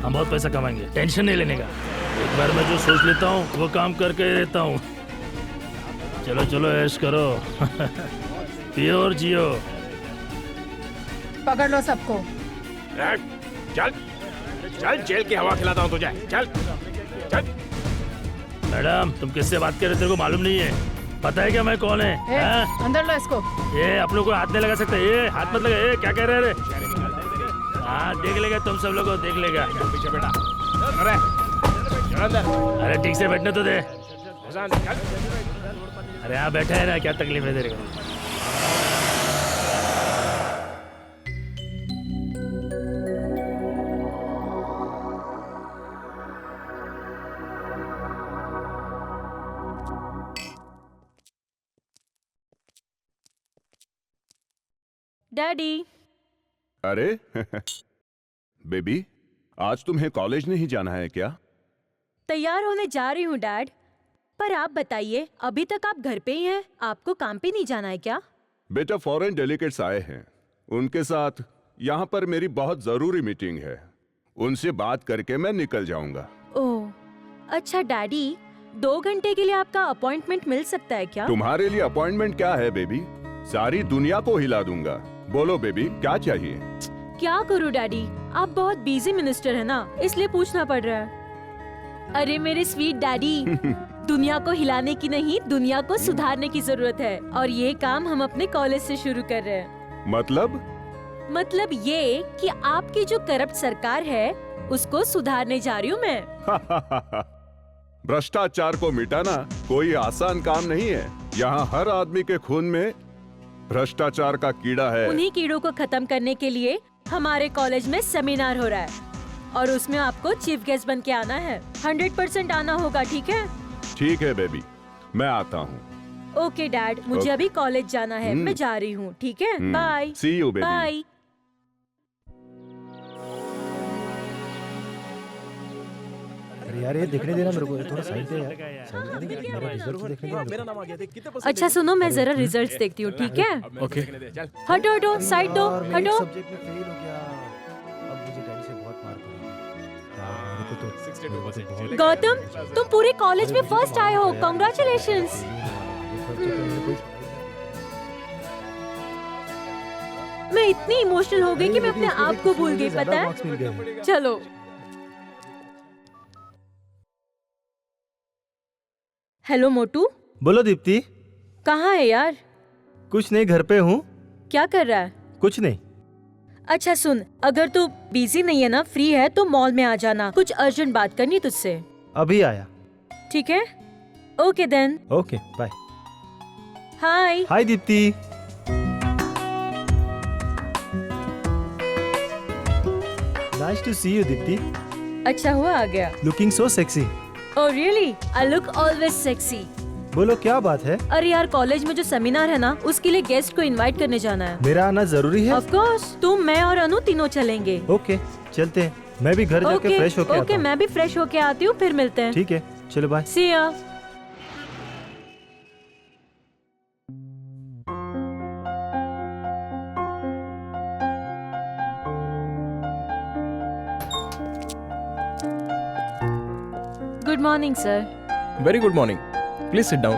हम बहुत पैसा कमाएंगे, टेंशन नहीं लेने का। एक बार मैं जो सोच लेता हूँ वो काम करके देता हूँ। चलो चलो ऐश करो। पियो और जियो। पकड़ लो सबको। चल चल, जेल की हवा खिलाता हूँ तुझे। चल चल। मैडम तुम किससे बात कर रहे हो? तेरे को मालूम नहीं है? पता है क्या मैं कौन है? हाँ? अंदर लो इसको। ये अपनों को हाथ नहीं लगा सकते। ये हाथ मत लगा। ये क्या कह रहे हैं? हाँ देख लेगा, तुम सब लोगों को देख लेगा। पीछे बेटा। अरे चल अंदर। अरे ठीक से बैठने तो दे। अरे यहाँ बैठा है ना, क्या तकलीफ है तेरे को? डैडी। अरे बेबी, आज तुम्हें कॉलेज नहीं जाना है क्या? तैयार होने जा रही हूँ डैड। पर आप बताइए, अभी तक आप घर पे ही हैं? आपको काम पे नहीं जाना है क्या? बेटा फॉरेन डेलीगेट्स आए हैं, उनके साथ यहाँ पर मेरी बहुत जरूरी मीटिंग है। उनसे बात करके मैं निकल जाऊंगा। ओह अच्छा डैडी, 2 घंटे के लिए आपका अपॉइंटमेंट मिल सकता है क्या? तुम्हारे लिए अपॉइंटमेंट क्या है बेबी? सारी दुनिया को हिला दूंगा। बोलो बेबी, क्या चाहिए? क्या करूँ डैडी, आप बहुत बिजी मिनिस्टर है ना, इसलिए पूछना पड़ रहा है। अरे मेरे स्वीट डैडी, दुनिया को हिलाने की नहीं, दुनिया को सुधारने की जरूरत है, और ये काम हम अपने कॉलेज से शुरू कर रहे हैं। मतलब ये कि आपकी जो करप्ट सरकार है उसको सुधारने जा रही हूँ मैं। भ्रष्टाचार को मिटाना कोई आसान काम नहीं है। यहाँ हर आदमी के खून में भ्रष्टाचार का कीड़ा है। उन्हीं कीड़ों को खत्म करने के लिए हमारे कॉलेज में सेमिनार हो रहा है, और उसमें आपको चीफ गेस्ट बन के आना है। 100% आना होगा, ठीक है? ठीक है बेबी, मैं आता हूँ। ओके डैड, मुझे अभी कॉलेज जाना है, मैं जा रही हूँ, ठीक है? Bye. See you baby. Bye. अरे यार ये देखने देना मेरे को, थोड़ा साइड दे यार। मेरा रिजल्ट देखने दे। मेरा नाम आ गया, देख कितने परसेंट। अच्छा सुनो, मैं जरा रिजल्ट्स देखती हूँ, ठीक है? ओके। हटो हटो, साइड दो, हटो। सब्जेक्ट में फेल हो गया। अब मुझे डैडी से बहुत मार पड़ेगी। गौतम, तुम पूरे कॉलेज में फर्स्ट आए हो, कॉन्ग्रेचुलेशंस। मैं इतनी इमोशनल हो गई कि मैं अपने आप को भूल गई, पता है? चलो। हेलो मोटू। बोलो दीप्ति। कहाँ है यार? कुछ नहीं, घर पे हूँ। क्या कर रहा है? कुछ नहीं। अच्छा सुन, अगर तू बिजी नहीं है ना, फ्री है तो मॉल में आ जाना, कुछ अर्जेंट बात करनी है तुझसे। अभी आया। ठीक है, okay then. Okay bye. Hi. Hi Deepti. Nice to see you Deepti. अच्छा हुआ आ गया। Looking so sexy. Oh really? I look always sexy. बोलो क्या बात है? अरे यार, कॉलेज में जो सेमिनार है ना, उसके लिए गेस्ट को इनवाइट करने जाना है। मेरा आना जरूरी है? ऑफ कोर्स, तुम, मैं और अनु तीनों चलेंगे। ओके चलते हैं। मैं भी घर जाके फ्रेश होके आता हूँ। ओके, मैं भी फ्रेश होके आती हूँ, फिर मिलते हैं। ठीक है, चलो बाय। सी या। Good morning sir. Very good morning, please sit down.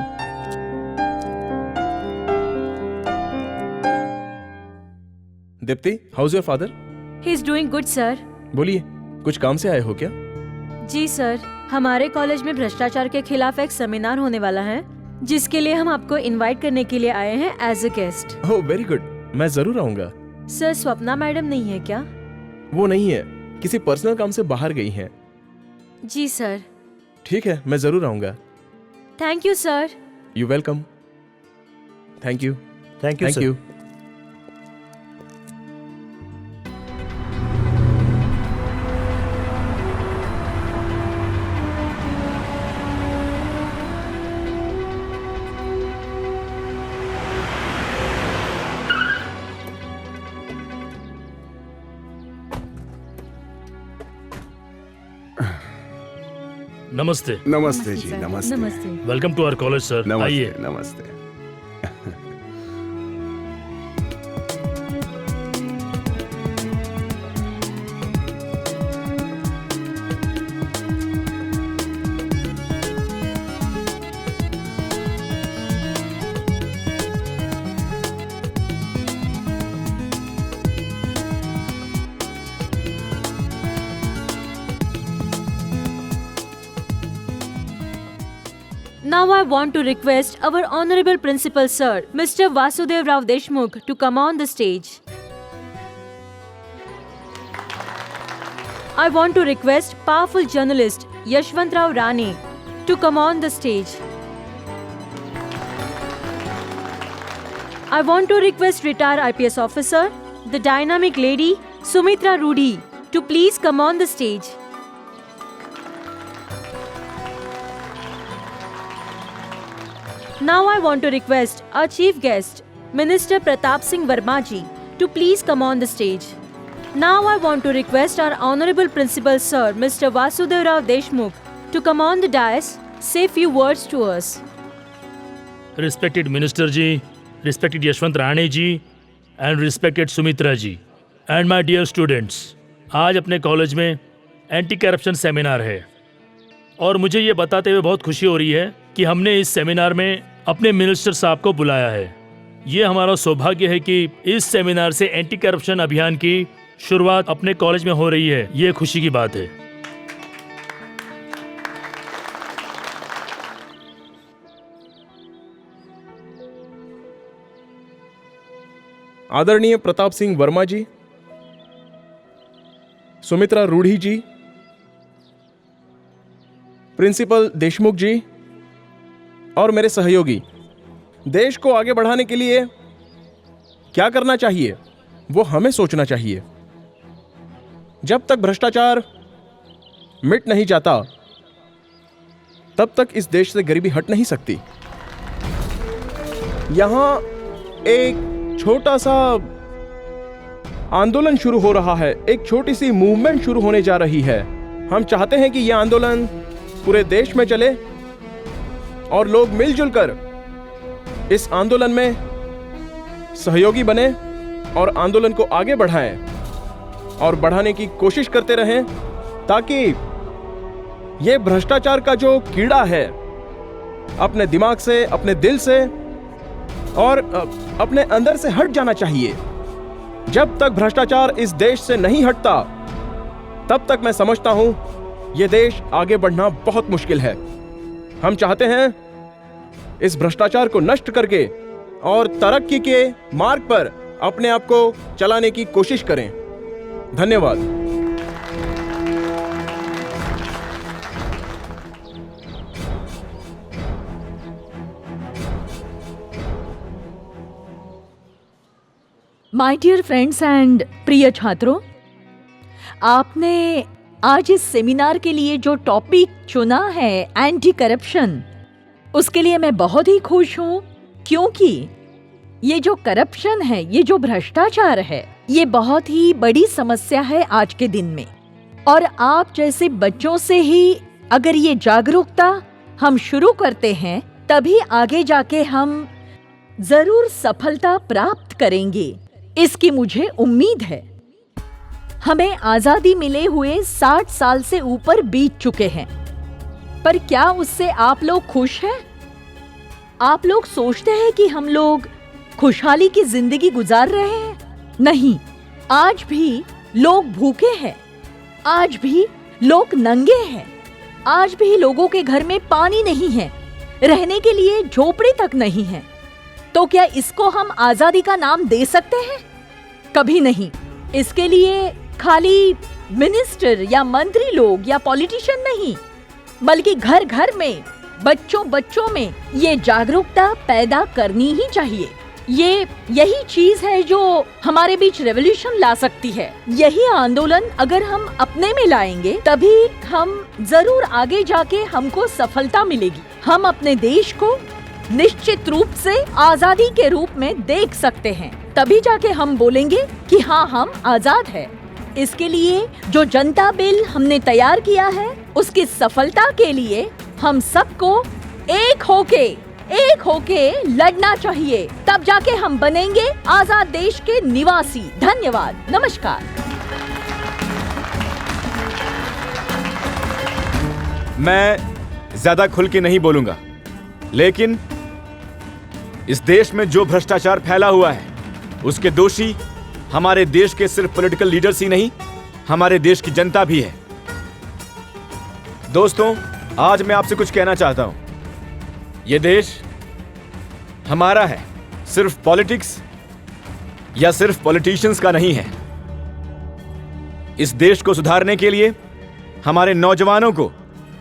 Deepti, how is your father? He is doing good sir. बोलिए, कुछ काम से आए हो क्या? जी सर, हमारे कॉलेज में भ्रष्टाचार के खिलाफ एक सेमिनार होने वाला है, जिसके लिए हम आपको इनवाइट करने के लिए आए हैं as a guest. Oh very good, मैं जरूर आऊंगा। सर, स्वप्ना मैडम नहीं है क्या? वो नहीं है, किसी पर्सनल काम से बाहर गई हैं। जी सर। ठीक है, मैं जरूर आऊंगा। Thank you sir. You welcome. Thank you. Thank you thank sir. You. नमस्ते। नमस्ते जी, नमस्ते। Welcome to our college sir. नमस्ते, आइए। नमस्ते। Now I want to request our Honorable Principal Sir, Mr. Vasudev Rao Deshmukh, to come on the stage. I want to request powerful journalist Yashwant Rao Rane to come on the stage. I want to request retired IPS officer, the dynamic lady Sumitra Rudi, to please come on the stage. Now I want to request our chief guest, Minister Pratap Singh Verma ji, to please come on the stage. Now I want to request our Honorable Principal Sir, Mr. Vasudev Rao Deshmukh, to come on the dais, say few words to us. Respected Minister ji, respected Yashwant Rane ji, and respected Sumitra ji, and my dear students, आज अपने college में anti corruption seminar है और मुझे ये बताते हुए बहुत खुशी हो रही है कि हमने इस सेमिनार में अपने मिनिस्टर साहब को बुलाया है। ये हमारा सौभाग्य है कि इस सेमिनार से एंटी करप्शन अभियान की शुरुआत अपने कॉलेज में हो रही है। ये खुशी की बात है। आदरणीय प्रताप सिंह वर्मा जी, सुमित्रा रूढ़ी जी, प्रिंसिपल देशमुख जी और मेरे सहयोगी, देश को आगे बढ़ाने के लिए क्या करना चाहिए वो हमें सोचना चाहिए। जब तक भ्रष्टाचार मिट नहीं जाता तब तक इस देश से गरीबी हट नहीं सकती। यहां एक छोटा सा आंदोलन शुरू हो रहा है, एक छोटी सी मूवमेंट शुरू होने जा रही है। हम चाहते हैं कि यह आंदोलन पूरे देश में चले और लोग मिलजुल कर इस आंदोलन में सहयोगी बने और आंदोलन को आगे बढ़ाएं और बढ़ाने की कोशिश करते रहें ताकि ये भ्रष्टाचार का जो कीड़ा है अपने दिमाग से, अपने दिल से और अपने अंदर से हट जाना चाहिए। जब तक भ्रष्टाचार इस देश से नहीं हटता तब तक मैं समझता हूं यह देश आगे बढ़ना बहुत मुश्किल है। हम चाहते हैं इस भ्रष्टाचार को नष्ट करके और तरक्की के मार्ग पर अपने आप को चलाने की कोशिश करें। धन्यवाद। माय डियर फ्रेंड्स एंड प्रिय छात्रों, आपने आज इस सेमिनार के लिए जो टॉपिक चुना है एंटी करप्शन, उसके लिए मैं बहुत ही खुश हूं क्योंकि ये जो करप्शन है, ये जो भ्रष्टाचार है, ये बहुत ही बड़ी समस्या है आज के दिन में। और आप जैसे बच्चों से ही अगर ये जागरूकता हम शुरू करते हैं तभी आगे जाके हम जरूर सफलता प्राप्त करेंगे, इसकी मुझे उम्मीद है। हमें आजादी मिले हुए 60 साल से ऊपर बीत चुके हैं, पर क्या उससे आप लोग खुश हैं? आप लोग सोचते हैं कि हम लोग खुशहाली की जिंदगी गुजार रहे हैं? नहीं, आज भी लोग भूखे हैं, आज भी लोग नंगे हैं, आज भी लोगों के घर में पानी नहीं है, रहने के लिए झोपड़ी तक नहीं है। तो क्या इसको हम आजादी का नाम दे सकते हैं? कभी नहीं। इसके लिए खाली मिनिस्टर या मंत्री लोग या पॉलिटिशियन नहीं, बल्कि घर घर में बच्चों में ये जागरूकता पैदा करनी ही चाहिए। यही चीज है जो हमारे बीच रेवोल्यूशन ला सकती है। यही आंदोलन अगर हम अपने में लाएंगे तभी हम जरूर आगे जाके हमको सफलता मिलेगी। हम अपने देश को निश्चित रूप से आजादी के रूप में देख सकते हैं, तभी जाके हम बोलेंगे कि हाँ, हम आजाद है। इसके लिए जो जनता बिल हमने तैयार किया है, उसकी सफलता के लिए हम सबको एक होके लड़ना चाहिए, तब जाके हम बनेंगे आजाद देश के निवासी। धन्यवाद, नमस्कार। मैं ज्यादा खुल के नहीं बोलूंगा, लेकिन इस देश में जो भ्रष्टाचार फैला हुआ है उसके दोषी हमारे देश के सिर्फ पॉलिटिकल लीडर्स ही नहीं, हमारे देश की जनता भी है। दोस्तों, आज मैं आपसे कुछ कहना चाहता हूं। यह देश हमारा है, सिर्फ पॉलिटिक्स या सिर्फ पॉलिटिशियंस का नहीं है। इस देश को सुधारने के लिए हमारे नौजवानों को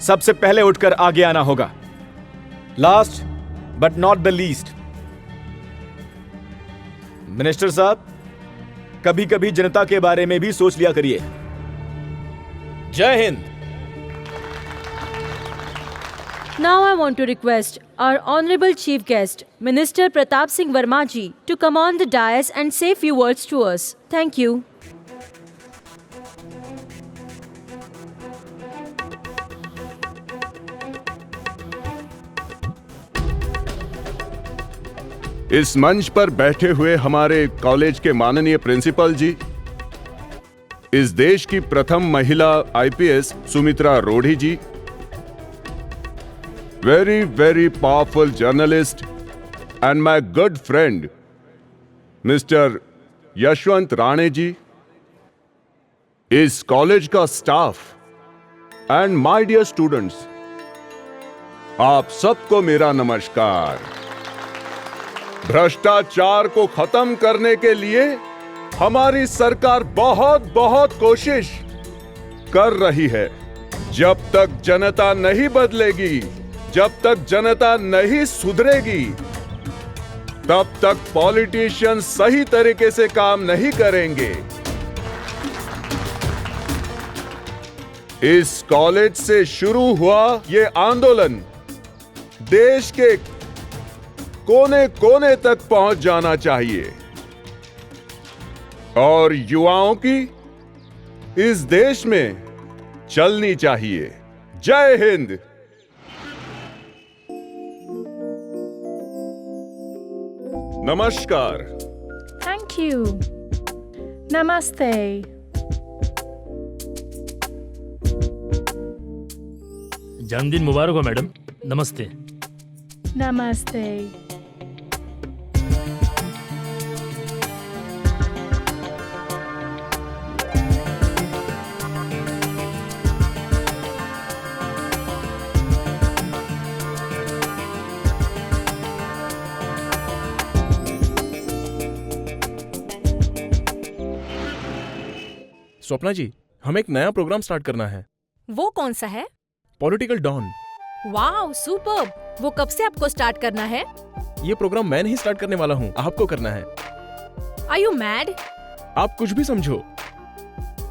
सबसे पहले उठकर आगे आना होगा। Last but not the least, minister साहब, कभी कभी जनता के बारे में भी सोच लिया करिए। जय Hind. Now I want to request our Honorable Chief Guest, Minister Pratap Singh Verma ji, to come on the dais and say few words to us. Thank you. इस मंच पर बैठे हुए हमारे कॉलेज के माननीय प्रिंसिपल जी, इस देश की प्रथम महिला IPS Sumitra Rodhi ji, very powerful journalist and my good friend Mr. Yashwant Rane ji, इस कॉलेज का staff and my dear students, आप सबको मेरा नमस्कार। भ्रष्टाचार को खत्म करने के लिए हमारी सरकार बहुत कोशिश कर रही है। जब तक जनता नहीं बदलेगी, जब तक जनता नहीं सुधरेगी, तब तक पॉलिटिशियन सही तरीके से काम नहीं करेंगे। इस कॉलेज से शुरू हुआ ये आंदोलन देश के कोने कोने तक पहुंच जाना चाहिए और युवाओं की इस देश में चलनी चाहिए। जय हिंद। नमस्कार। Thank you. Namaste. जन्मदिन मुबारक हो मैडम। नमस्ते। Namaste. स्वप्ना जी, हमें एक नया प्रोग्राम स्टार्ट करना है। वो कौन सा है? Political don. Wow, superb. वो कब से आपको स्टार्ट करना है? ये प्रोग्राम मैं नहीं स्टार्ट करने वाला हूँ, आपको करना है। Are you mad? आप कुछ भी समझो,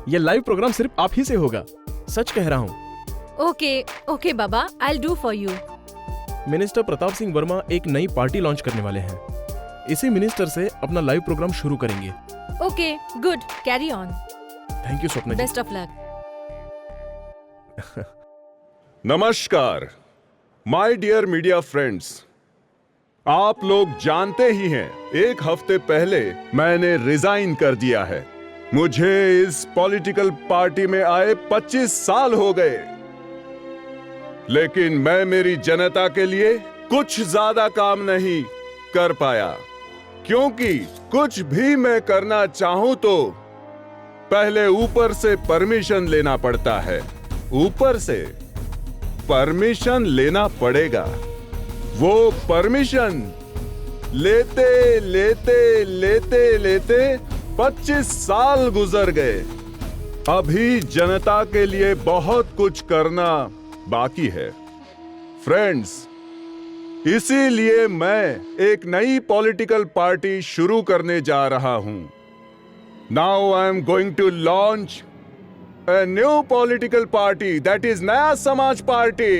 ये लाइव प्रोग्राम सिर्फ आप ही से होगा, सच कह रहा हूँ। Okay Baba, I'll do for you. Minister Pratap Singh Verma एक नई पार्टी लॉन्च करने वाले हैं। इसी मिनिस्टर से अपना लाइव प्रोग्राम शुरू करेंगे। Okay, good, carry on. Thank you Swapna ji. Best of luck. नमस्कार माय डियर मीडिया फ्रेंड्स, आप लोग जानते ही हैं, एक हफ्ते पहले मैंने रिजाइन कर दिया है। मुझे इस पॉलिटिकल पार्टी में आए 25 साल हो गए, लेकिन मैं मेरी जनता के लिए कुछ ज्यादा काम नहीं कर पाया, क्योंकि कुछ भी मैं करना चाहूं तो पहले ऊपर से परमिशन लेना पड़ता है। ऊपर से परमिशन लेना पड़ेगा। वो परमिशन लेते लेते लेते लेते 25 साल गुजर गए। अभी जनता के लिए बहुत कुछ करना बाकी है। फ्रेंड्स, इसीलिए मैं एक नई पॉलिटिकल पार्टी शुरू करने जा रहा हूं। Now I am going to launch a new political party, that is नया समाज पार्टी।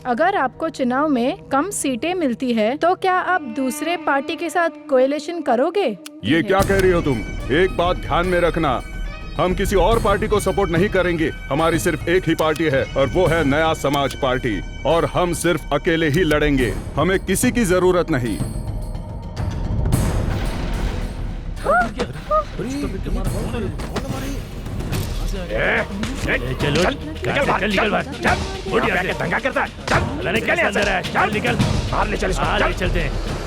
अगर आपको चुनाव में कम सीटें मिलती है तो क्या आप दूसरे पार्टी के साथ कोएलिशन करोगे? ये क्या कह रही हो तुम? एक बात ध्यान में रखना, हम किसी और पार्टी को सपोर्ट नहीं करेंगे। हमारी सिर्फ एक ही पार्टी है और वो है नया समाज पार्टी, और हम सिर्फ अकेले ही लड़ेंगे। हमें किसी की जरूरत नहीं। चलो चल निकल बाहर, चल उठ यहाँ से, दंगा करता है, चल निकल यहाँ से, चल निकल बाहर, ले चल इसको, चल चलते हैं।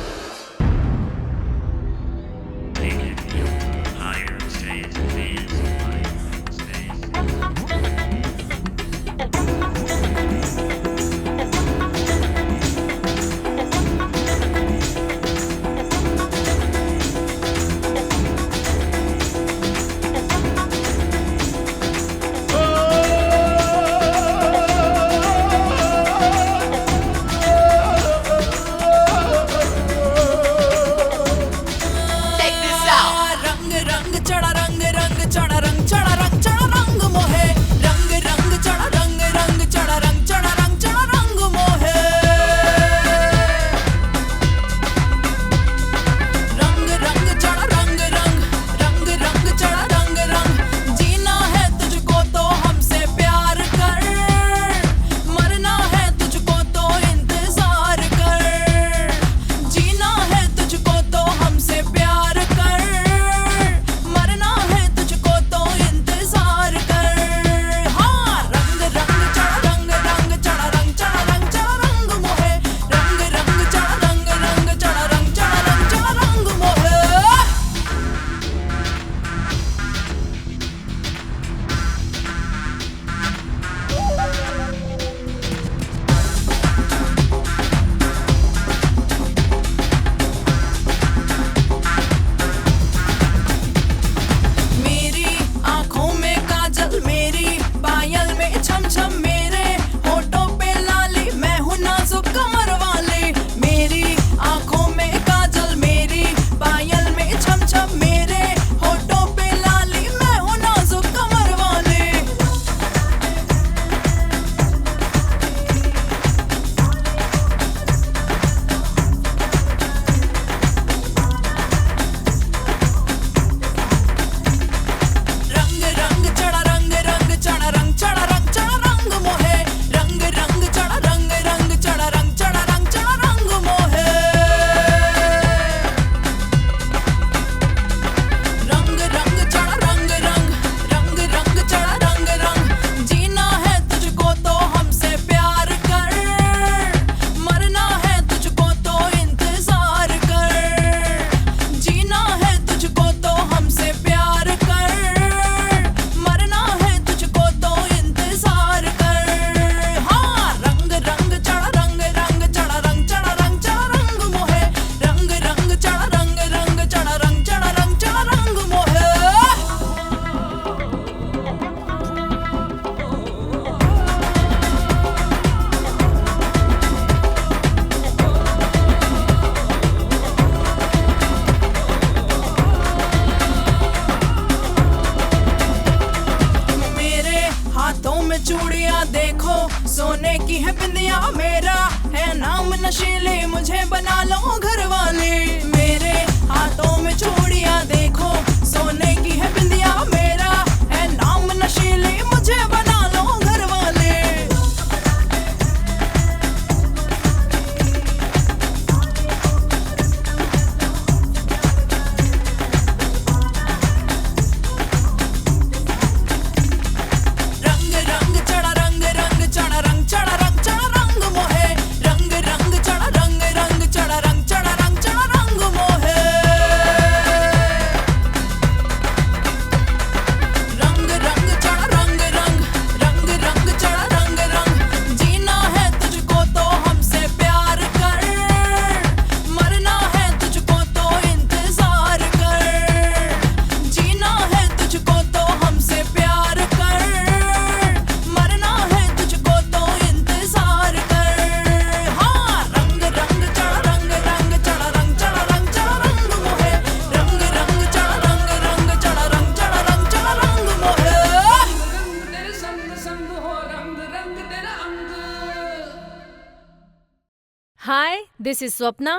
हाय, दिस इज स्वप्ना।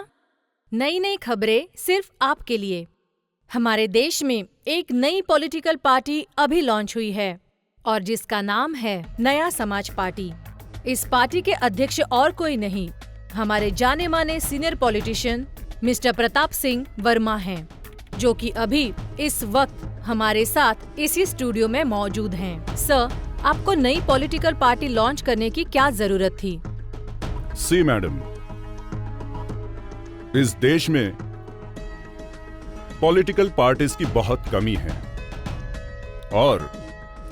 नई नई खबरें सिर्फ आपके लिए। हमारे देश में एक नई पॉलिटिकल पार्टी अभी लॉन्च हुई है और जिसका नाम है नया समाज पार्टी। इस पार्टी के अध्यक्ष और कोई नहीं, हमारे जाने माने senior politician mister Pratap Singh Verma हैं, जो कि अभी इस वक्त हमारे साथ इसी स्टूडियो में मौजूद हैं। सर, आपको नई पॉलिटिकल पार्टी लॉन्च करने की क्या जरूरत थी? सी मैडम, इस देश में पॉलिटिकल पार्टीज की बहुत कमी है और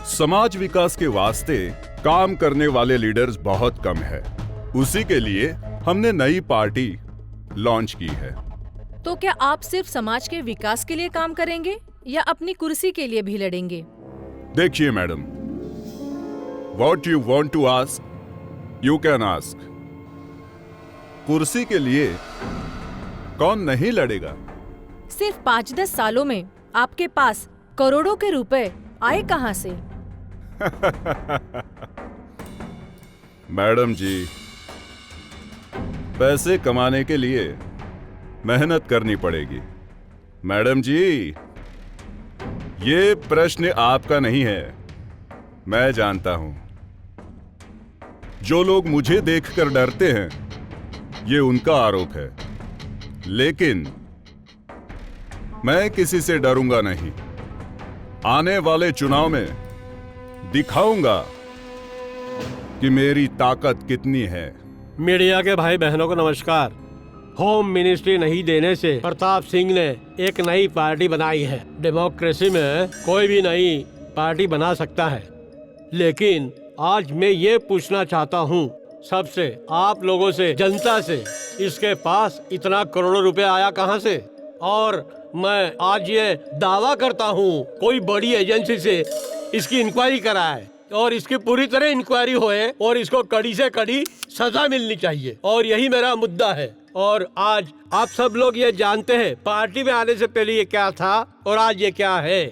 समाज विकास के वास्ते काम करने वाले लीडर्स बहुत कम है। उसी के लिए हमने नई पार्टी लॉन्च की है। तो क्या आप सिर्फ समाज के विकास के लिए काम करेंगे या अपनी कुर्सी के लिए भी लड़ेंगे? देखिए madam, What you want to ask, you can ask. कुर्सी के लिए कौन नहीं लड़ेगा? सिर्फ 5-10 सालों में आपके पास करोड़ों के रुपए आए कहां से? मैडम जी, पैसे कमाने के लिए मेहनत करनी पड़ेगी। मैडम जी, ये प्रश्न आपका नहीं है, मैं जानता हूं। जो लोग मुझे देखकर डरते हैं, ये उनका आरोप है, लेकिन मैं किसी से डरूंगा नहीं। आने वाले चुनाव में दिखाऊंगा कि मेरी ताकत कितनी है। मीडिया के भाई बहनों को नमस्कार। होम मिनिस्ट्री नहीं देने से प्रताप सिंह ने एक नई पार्टी बनाई है। डेमोक्रेसी में कोई भी नई पार्टी बना सकता है, लेकिन आज मैं ये पूछना चाहता हूँ सबसे, आप लोगों से, जनता से, इसके पास इतना करोड़ों रुपए आया कहाँ से? और मैं आज ये दावा करता हूँ कोई बड़ी एजेंसी से इसकी इंक्वायरी कराए और इसकी पूरी तरह इंक्वायरी होए और इसको कड़ी से कड़ी सजा मिलनी चाहिए, और यही मेरा मुद्दा है। और आज आप सब लोग ये जानते हैं पार्टी में आने से पहले ये क्या था और आज ये क्या है,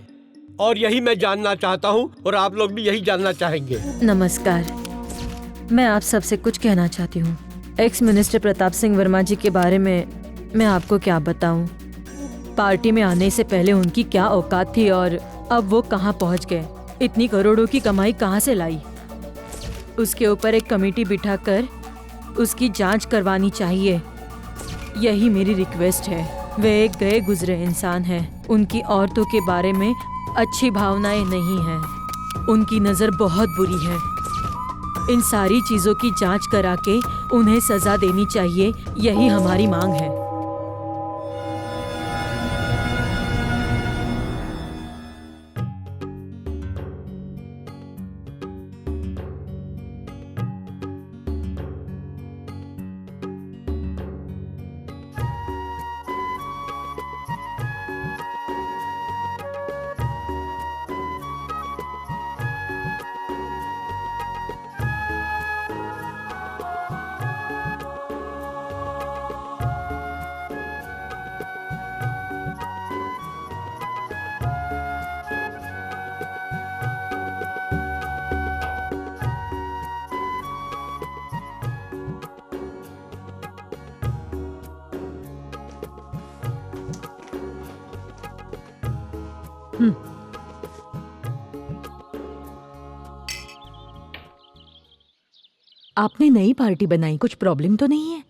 और यही मैं जानना चाहता हूँ और आप लोग भी यही जानना चाहेंगे। नमस्कार, मैं आप सबसे कुछ कहना चाहती हूँ। एक्स मिनिस्टर प्रताप सिंह वर्मा जी के बारे में मैं आपको क्या बताऊँ। पार्टी में आने से पहले उनकी क्या औकात थी और अब वो कहाँ पहुँच गए। इतनी करोड़ों की कमाई कहाँ से लाई? उसके ऊपर एक कमेटी बिठाकर उसकी जांच करवानी चाहिए, यही मेरी रिक्वेस्ट है। वे एक गए गुजरे इंसान हैं, उनकी औरतों के बारे में अच्छी भावनाएं नहीं हैं, उनकी नज़र बहुत बुरी है। इन सारी चीज़ों की जांच करा के उन्हें सजा देनी चाहिए, यही हमारी मांग है। आपने नई पार्टी बनाई, कुछ प्रॉब्लम तो नहीं है?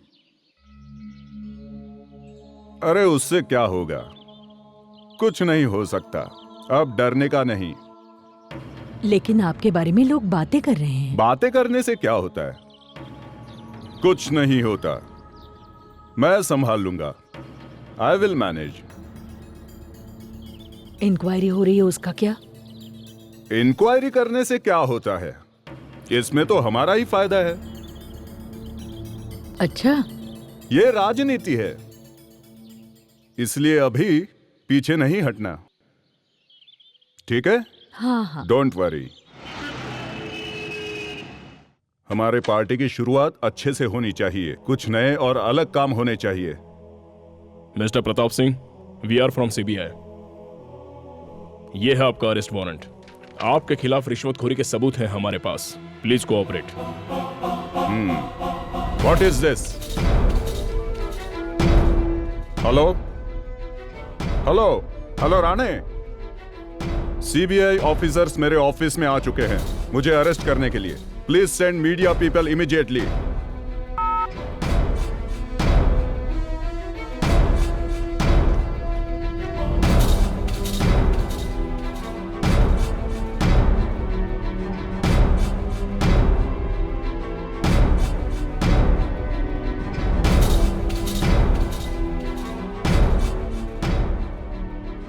अरे उससे क्या होगा, कुछ नहीं हो सकता, अब डरने का नहीं। लेकिन आपके बारे में लोग बातें कर रहे हैं। बातें करने से क्या होता है? कुछ नहीं होता, मैं संभाल लूंगा। I will manage. इंक्वायरी हो रही है, उसका क्या? इंक्वायरी करने से क्या होता है, इसमें तो हमारा ही फायदा है। अच्छा, ये राजनीति है, इसलिए अभी पीछे नहीं हटना, ठीक है? हाँ हाँ। Don't worry. हमारे पार्टी की शुरुआत अच्छे से होनी चाहिए, कुछ नए और अलग काम होने चाहिए। Mister Pratap Singh, we are from CBI. ये है आपका अरेस्ट वारंट। आपके खिलाफ रिश्वतखोरी के सबूत हैं हमारे पास। Please cooperate. What is this? Hello hello hello Rane, CBI officers मेरे ऑफिस में आ चुके हैं मुझे अरेस्ट करने के लिए। Please send media people immediately.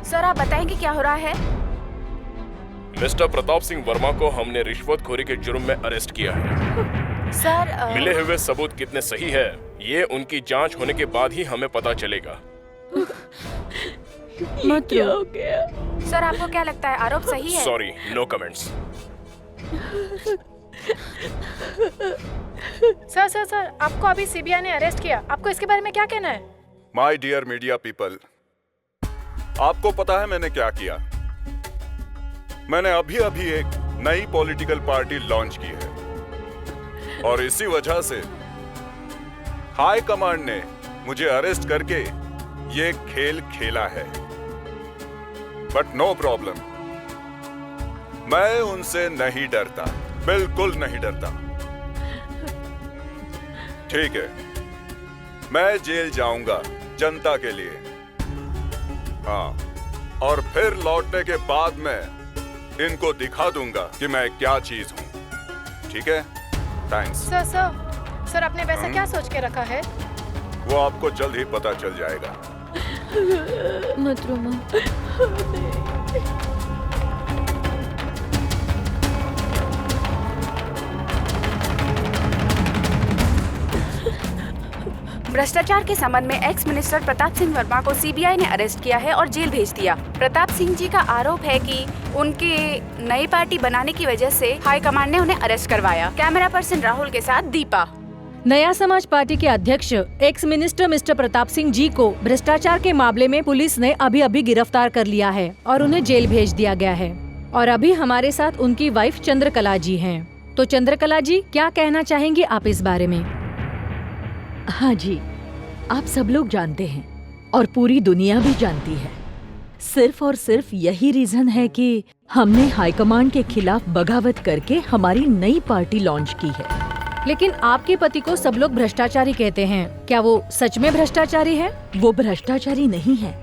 Sir आप बताएंगे क्या हो रहा है? मिस्टर प्रताप सिंह वर्मा को हमने रिश्वतखोरी के जुर्म में अरेस्ट किया है। सर मिले हुए सबूत कितने सही है ये उनकी जांच होने के बाद ही हमें पता चलेगा। क्या हो गया? सर आपको क्या लगता है आरोप सही है? Sorry, no comments. सर आपको अभी सीबीआई ने अरेस्ट किया, आपको इसके बारे में क्या कहना है? माय डियर मीडिया पीपल, आपको पता है मैंने क्या किया? मैंने अभी अभी एक नई पॉलिटिकल पार्टी लॉन्च की है और इसी वजह से हाई कमांड ने मुझे अरेस्ट करके ये खेल खेला है। बट नो प्रॉब्लम, मैं उनसे नहीं डरता, बिल्कुल नहीं डरता। ठीक है, मैं जेल जाऊंगा जनता के लिए, हाँ, और फिर लौटने के बाद मैं इनको दिखा दूंगा कि मैं क्या चीज हूं। ठीक है, थैंक्स। सर आपने वैसा क्या सोच के रखा है? वो आपको जल्द ही पता चल जाएगा। मत रो माँ। भ्रष्टाचार के संबंध में एक्स मिनिस्टर प्रताप सिंह वर्मा को सीबीआई ने अरेस्ट किया है और जेल भेज दिया। प्रताप सिंह जी का आरोप है कि उनके नई पार्टी बनाने की वजह से हाई कमांड ने उन्हें अरेस्ट करवाया। कैमरा पर्सन राहुल के साथ दीपा। नया समाज पार्टी के अध्यक्ष ex minister mister Pratap Singh ji को भ्रष्टाचार के मामले में पुलिस ने अभी अभी गिरफ्तार कर लिया है और उन्हें जेल भेज दिया गया है। और अभी हमारे साथ उनकी वाइफ चंद्रकला जी हैं। तो चंद्रकला जी, क्या कहना चाहेंगी आप इस बारे में? हाँ जी, आप सब लोग जानते हैं और पूरी दुनिया भी जानती है। सिर्फ और सिर्फ यही रीजन है कि हमने हाईकमांड के खिलाफ बगावत करके हमारी नई पार्टी लॉन्च की है। लेकिन आपके पति को सब लोग भ्रष्टाचारी कहते हैं, क्या वो सच में भ्रष्टाचारी है? वो भ्रष्टाचारी नहीं है,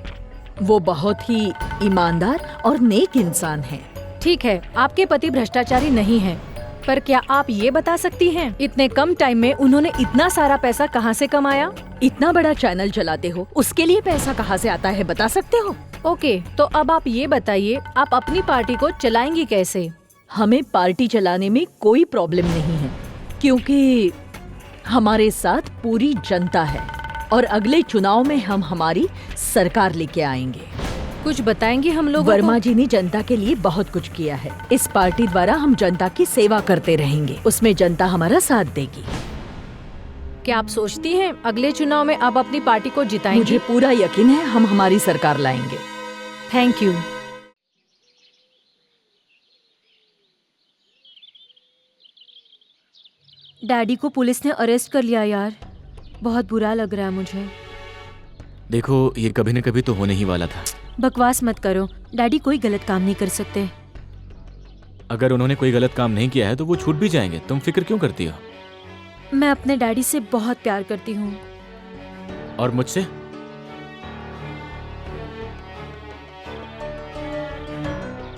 वो बहुत ही ईमानदार और नेक इंसान है। ठीक है, आपके पति भ्रष्टाचारी नहीं है, पर क्या आप ये बता सकती हैं इतने कम टाइम में उन्होंने इतना सारा पैसा कहाँ से कमाया? इतना बड़ा चैनल चलाते हो, उसके लिए पैसा कहाँ से आता है बता सकते हो? ओके, तो अब आप ये बताइए, आप अपनी पार्टी को चलाएंगी कैसे? हमें पार्टी चलाने में कोई प्रॉब्लम नहीं है, क्योंकि हमारे साथ पूरी जनता है और अगले चुनाव में हम हमारी सरकार लेके आएंगे। कुछ बताएंगे हम लोग? वर्मा जी ने जनता के लिए बहुत कुछ किया है। इस पार्टी द्वारा हम जनता की सेवा करते रहेंगे, उसमें जनता हमारा साथ देगी। क्या आप सोचती हैं अगले चुनाव में आप अपनी पार्टी को जिताएंगी? मुझे पूरा यकीन है हम हमारी सरकार लाएंगे। Thank you. डैडी को पुलिस ने अरेस्ट कर लिया यार, बहुत बुरा लग रहा है मुझे। देखो, ये कभी न कभी तो होने ही वाला था। बकवास मत करो, डैडी कोई गलत काम नहीं कर सकते। अगर उन्होंने कोई गलत काम नहीं किया है तो वो छूट भी जाएंगे, तुम फिक्र क्यों करती हो? मैं अपने डैडी से बहुत प्यार करती हूँ। और मुझसे?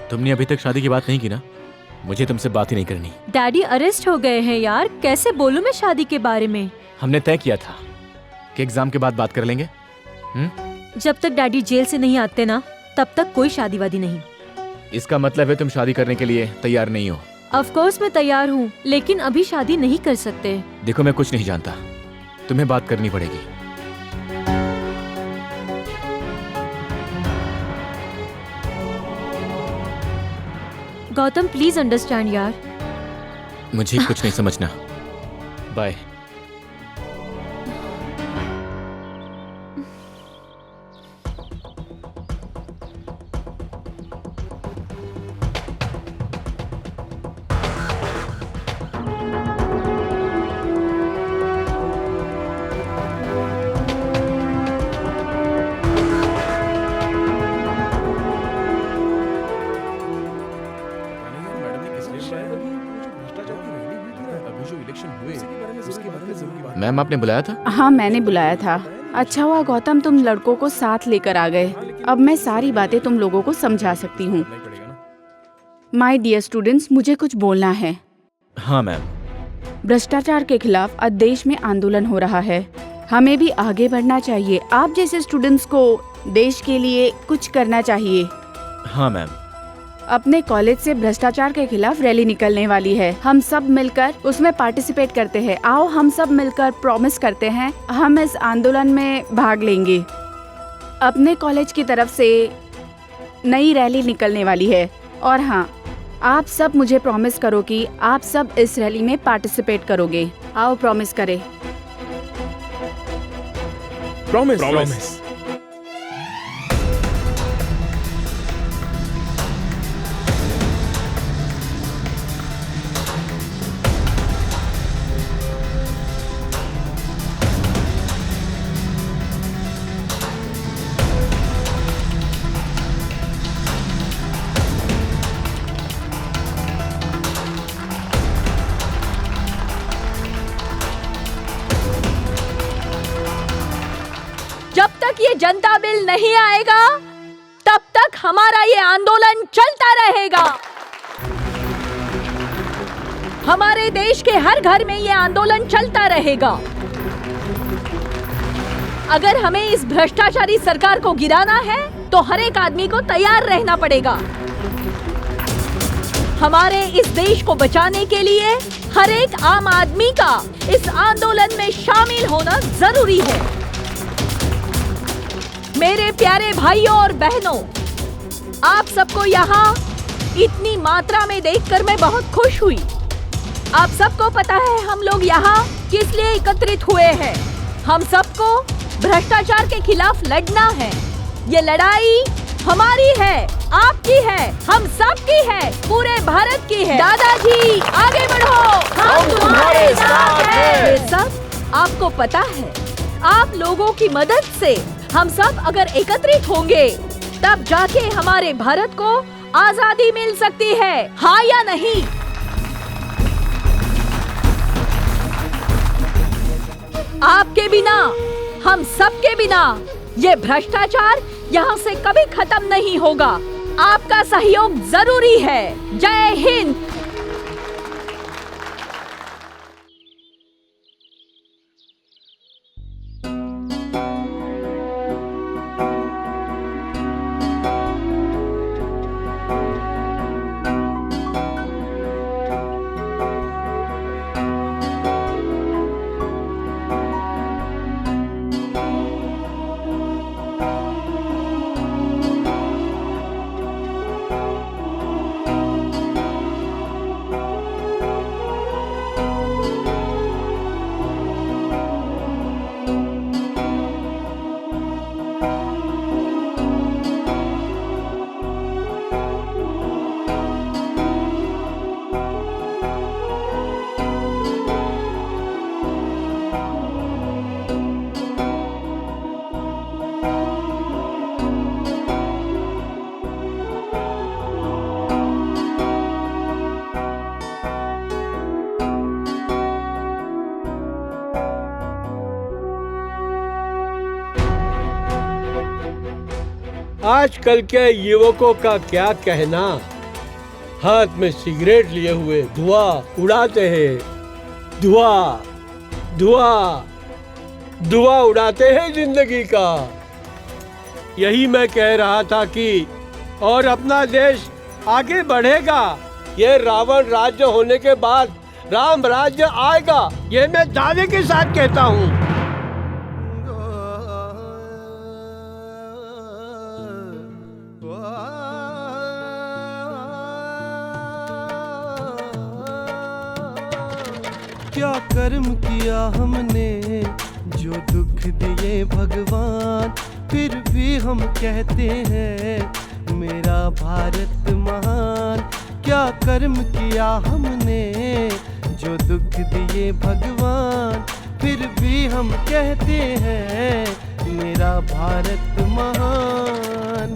तुमने अभी तक शादी की बात नहीं की ना? मुझे तुमसे बात ही नहीं करनी। डैडी अरेस्ट हो गए हैं यार, कैसे बोलूं मैं शादी के बारे में? हमने तय किया था कि एग्जाम के बाद बात कर लेंगे। जब तक डैडी जेल से नहीं आते ना, तब तक कोई शादी वादी नहीं। इसका मतलब है तुम शादी करने के लिए तैयार नहीं हो? ऑफ कोर्स मैं तैयार हूँ, लेकिन अभी शादी नहीं कर सकते। देखो, मैं कुछ नहीं जानता, तुम्हें बात करनी पड़ेगी। गौतम प्लीज अंडरस्टैंड यार। मुझे कुछ नहीं समझना। बाय। मैम आपने बुलाया था? हाँ मैंने बुलाया था। अच्छा हुआ गौतम तुम लड़कों को साथ लेकर आ गए। अब मैं सारी बातें तुम लोगों को समझा सकती हूँ। माय डियर स्टूडेंट्स, मुझे कुछ बोलना है। हाँ मैम। भ्रष्टाचार के खिलाफ आज देश में आंदोलन हो रहा है। हमें भी आगे बढ़ना चाहिए। आप जैसे स्टूडेंट्स को देश के लिए कुछ करना चाहिए। हाँ मैम। अपने कॉलेज से भ्रष्टाचार के खिलाफ रैली निकलने वाली है। हम सब मिलकर उसमें पार्टिसिपेट करते हैं। आओ हम सब मिलकर प्रॉमिस करते हैं हम इस आंदोलन में भाग लेंगे। अपने कॉलेज की तरफ से नई रैली निकलने वाली है। और हाँ, आप सब मुझे प्रॉमिस करो कि आप सब इस रैली में पार्टिसिपेट करोगे। आओ प्रॉमिस करें। प्रॉमिस। जब तक ये जनता बिल नहीं आएगा तब तक हमारा ये आंदोलन चलता रहेगा। हमारे देश के हर घर में ये आंदोलन चलता रहेगा। अगर हमें इस भ्रष्टाचारी सरकार को गिराना है तो हर एक आदमी को तैयार रहना पड़ेगा। हमारे इस देश को बचाने के लिए हर एक आम आदमी का इस आंदोलन में शामिल होना जरूरी है। मेरे प्यारे भाइयों और बहनों, आप सबको यहाँ इतनी मात्रा में देखकर मैं बहुत खुश हुई। आप सबको पता है हम लोग यहाँ किस लिए एकत्रित हुए हैं। हम सबको भ्रष्टाचार के खिलाफ लड़ना है। ये लड़ाई हमारी है, आपकी है, हम सबकी है, पूरे भारत की है। दादाजी आगे बढ़ो, हम तुम्हारे साथ हैं। ये सब आपको पता है। आप लोगों की मदद से हम सब अगर एकत्रित होंगे तब जाके हमारे भारत को आजादी मिल सकती है। हाँ या नहीं? आपके बिना, हम सबके बिना ये भ्रष्टाचार यहाँ से कभी खत्म नहीं होगा। आपका सहयोग जरूरी है। जय हिंद। आजकल के युवकों का क्या कहना, हाथ में सिगरेट लिए हुए धुआं उड़ाते हैं। धुआं उड़ाते हैं जिंदगी का। यही मैं कह रहा था कि और अपना देश आगे बढ़ेगा। ये रावण राज्य होने के बाद राम राज्य आएगा, ये मैं दावे के साथ कहता हूँ। क्या कर्म किया हमने जो दुख दिए भगवान, फिर भी हम कहते हैं मेरा भारत महान। क्या कर्म किया हमने जो दुख दिए भगवान, फिर भी हम कहते हैं मेरा भारत महान।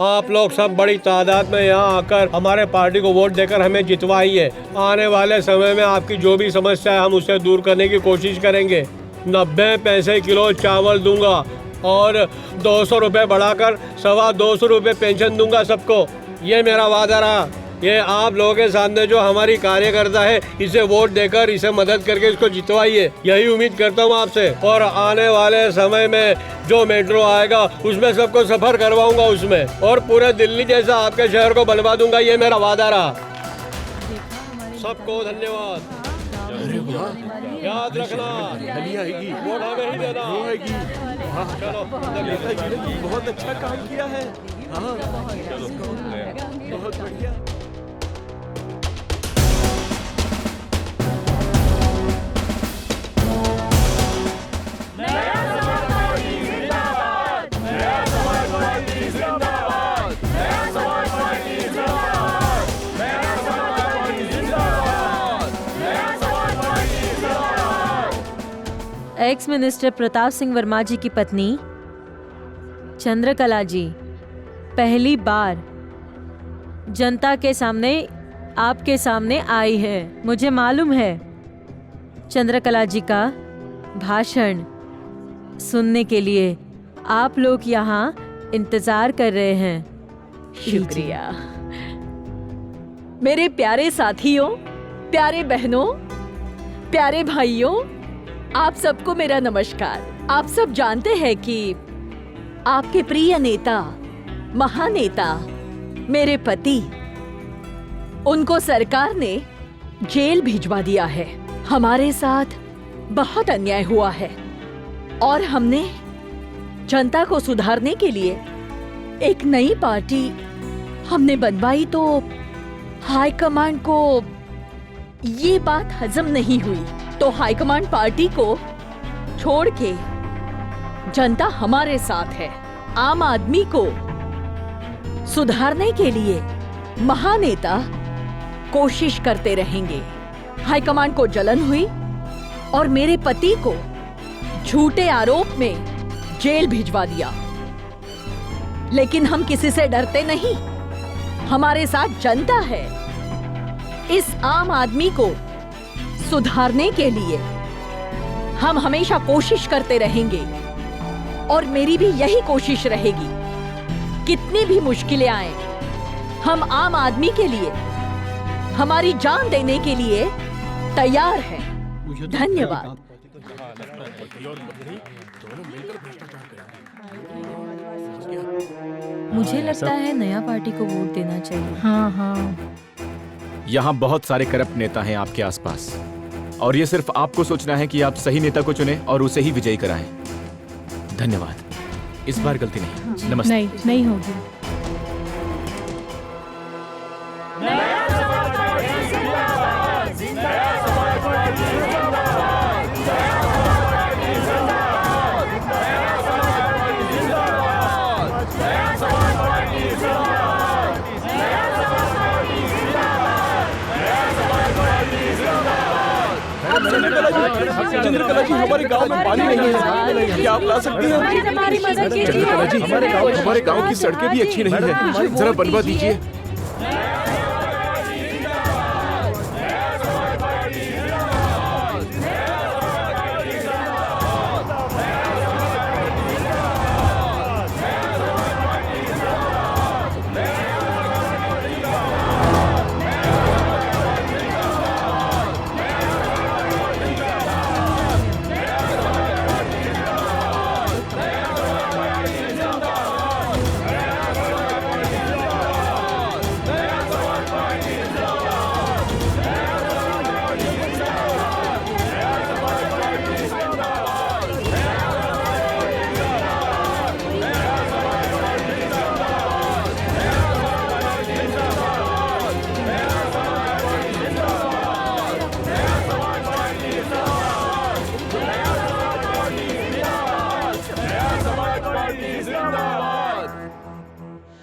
आप लोग सब बड़ी तादाद में यहाँ आकर हमारे पार्टी को वोट देकर हमें जितवाइए। आने वाले समय में आपकी जो भी समस्या है हम उसे दूर करने की कोशिश करेंगे। 90 पैसे किलो चावल दूंगा और 200 रुपए बढ़ाकर 225 रुपए पेंशन दूंगा सबको। ये मेरा वादा रहा। ये आप लोगों के सामने जो हमारी कार्यकर्ता है, इसे वोट देकर इसे मदद करके इसको जितवाइए, यही उम्मीद करता हूँ आपसे। और आने वाले समय में जो मेट्रो आएगा उसमें सबको सफर करवाऊंगा उसमें, और पूरे दिल्ली जैसा आपके शहर को बनवा दूंगा। ये मेरा वादा रहा। सबको धन्यवाद। याद रखना, वोट हमें ही देना। चलो, नेताजी ने बहुत अच्छा काम किया है। हाँ, बहुत बढ़िया। एक्स मिनिस्टर प्रताप सिंह वर्मा जी की पत्नी चंद्रकला जी पहली बार जनता के सामने आपके सामने आई है। मुझे मालूम है चंद्रकला जी का भाषण सुनने के लिए आप लोग यहाँ इंतजार कर रहे हैं। शुक्रिया। मेरे प्यारे साथियों, प्यारे बहनों, प्यारे भाइयों, आप सबको मेरा नमस्कार। आप सब जानते हैं कि आपके प्रिय नेता, महानेता, मेरे पति, उनको सरकार ने जेल भिजवा दिया है। हमारे साथ बहुत अन्याय हुआ है और हमने जनता को सुधारने के लिए एक नई पार्टी हमने बनवाई, तो हाईकमांड को ये बात हजम नहीं हुई। तो हाईकमांड पार्टी को छोड़ के जनता हमारे साथ है। आम आदमी को सुधारने के लिए महानेता कोशिश करते रहेंगे। हाईकमांड को जलन हुई और मेरे पति को झूठे आरोप में जेल भिजवा दिया, लेकिन हम किसी से डरते नहीं। हमारे साथ जनता है। इस आम आदमी को सुधारने के लिए हम हमेशा कोशिश करते रहेंगे और मेरी भी यही कोशिश रहेगी। कितनी भी मुश्किलें आए, हम आम आदमी के लिए हमारी जान देने के लिए तैयार हैं। धन्यवाद। मुझे लगता है नया पार्टी को वोट देना चाहिए। हाँ हाँ। यहाँ बहुत सारे करप्ट नेता हैं आपके आसपास, और ये सिर्फ आपको सोचना है कि आप सही नेता को चुनें और उसे ही विजयी कराएं। धन्यवाद। इस बार गलती नहीं। नमस्ते। नहीं होगी। चंद्रकला जी, हमारे गांव में पानी नहीं है, क्या आप ला सकती हैं? चंद्रकला जी, हमारे गांव की सड़कें भी अच्छी नहीं है, जरा बनवा दीजिए।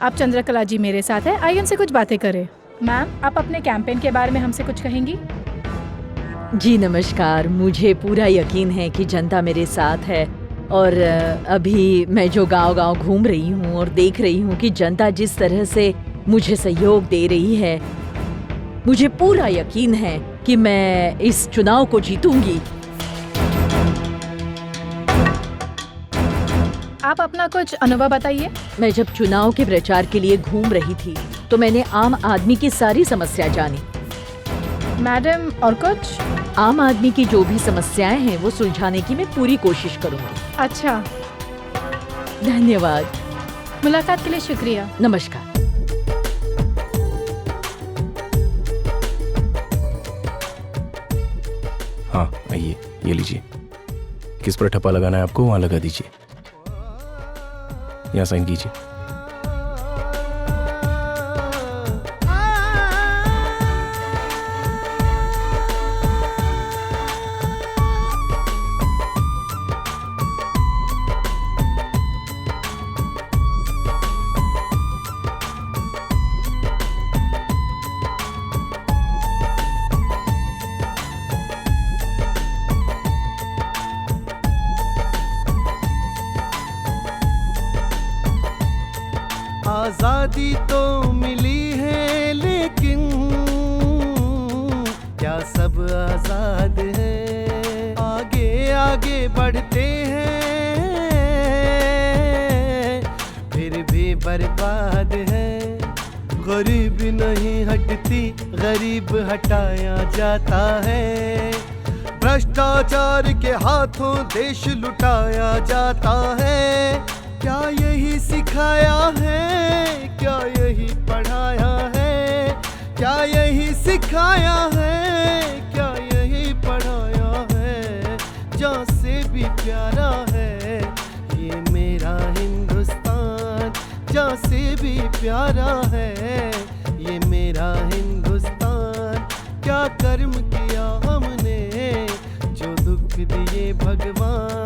आप चंद्रकला जी मेरे साथ है, आइए उनसे कुछ बातें करें। मैम, आप अपने कैंपेन के बारे में हमसे कुछ कहेंगी? जी नमस्कार। मुझे पूरा यकीन है कि जनता मेरे साथ है और अभी मैं जो गांव-गांव घूम रही हूँ और देख रही हूँ कि जनता जिस तरह से मुझे सहयोग दे रही है, मुझे पूरा यकीन है कि मैं इस चुनाव को जीतूंगी। आप अपना कुछ अनुभव बताइए। मैं जब चुनाव के प्रचार के लिए घूम रही थी तो मैंने आम आदमी की सारी समस्या जानी। मैडम, और कुछ? आम आदमी की जो भी समस्याएं हैं वो सुलझाने की मैं पूरी कोशिश करूंगी। अच्छा, धन्यवाद। मुलाकात के लिए शुक्रिया। नमस्कार। हाँ आइए, ये लीजिए। किस पर ठप्पा लगाना है आपको वहां लगा दीजिए। यहाँ साइन कीजिए। आजादी तो मिली है लेकिन क्या सब आजाद हैं? आगे आगे बढ़ते हैं फिर भी बर्बाद है। गरीबी नहीं हटती, गरीब हटाया जाता है। भ्रष्टाचार के हाथों देश लुटाया जाता है। क्या यही सिखाया है? क्या यही पढ़ाया है? क्या यही सिखाया है? क्या यही पढ़ाया है? जान से भी प्यारा है ये मेरा हिंदुस्तान, जान से भी प्यारा है ये मेरा हिंदुस्तान। क्या कर्म किया हमने जो दुख दिए भगवान।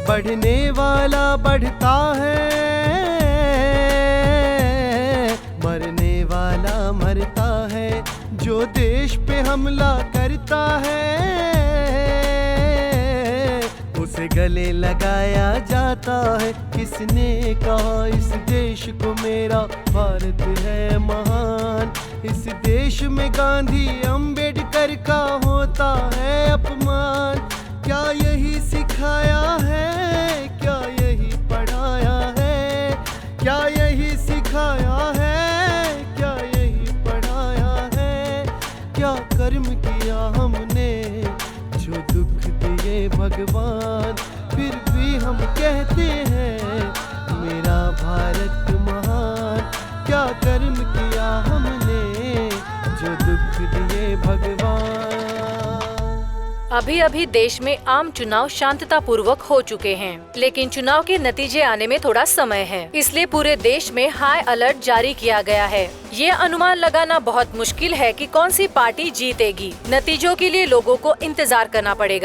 बढ़ने वाला बढ़ता है, मरने वाला मरता है। जो देश पे हमला करता है उसे गले लगाया जाता है। किसने कहा इस देश को मेरा भारत है महान? इस देश में गांधी अंबेडकर का होता है अपमान। क्या यही सिखाया है? क्या यही पढ़ाया है? क्या यही सिखाया है? क्या यही पढ़ाया है? क्या कर्म किया हमने जो दुख दिए भगवान? फिर भी हम कहते हैं मेरा भारत महान। क्या कर्म किया हमने जो दुख दिए भगवान। अभी अभी देश में आम चुनाव शांतता पूर्वक हो चुके हैं, लेकिन चुनाव के नतीजे आने में थोड़ा समय है। इसलिए पूरे देश में हाई अलर्ट जारी किया गया है। ये अनुमान लगाना बहुत मुश्किल है कि कौन सी पार्टी जीतेगी। नतीजों के लिए लोगों को इंतजार करना पड़ेगा।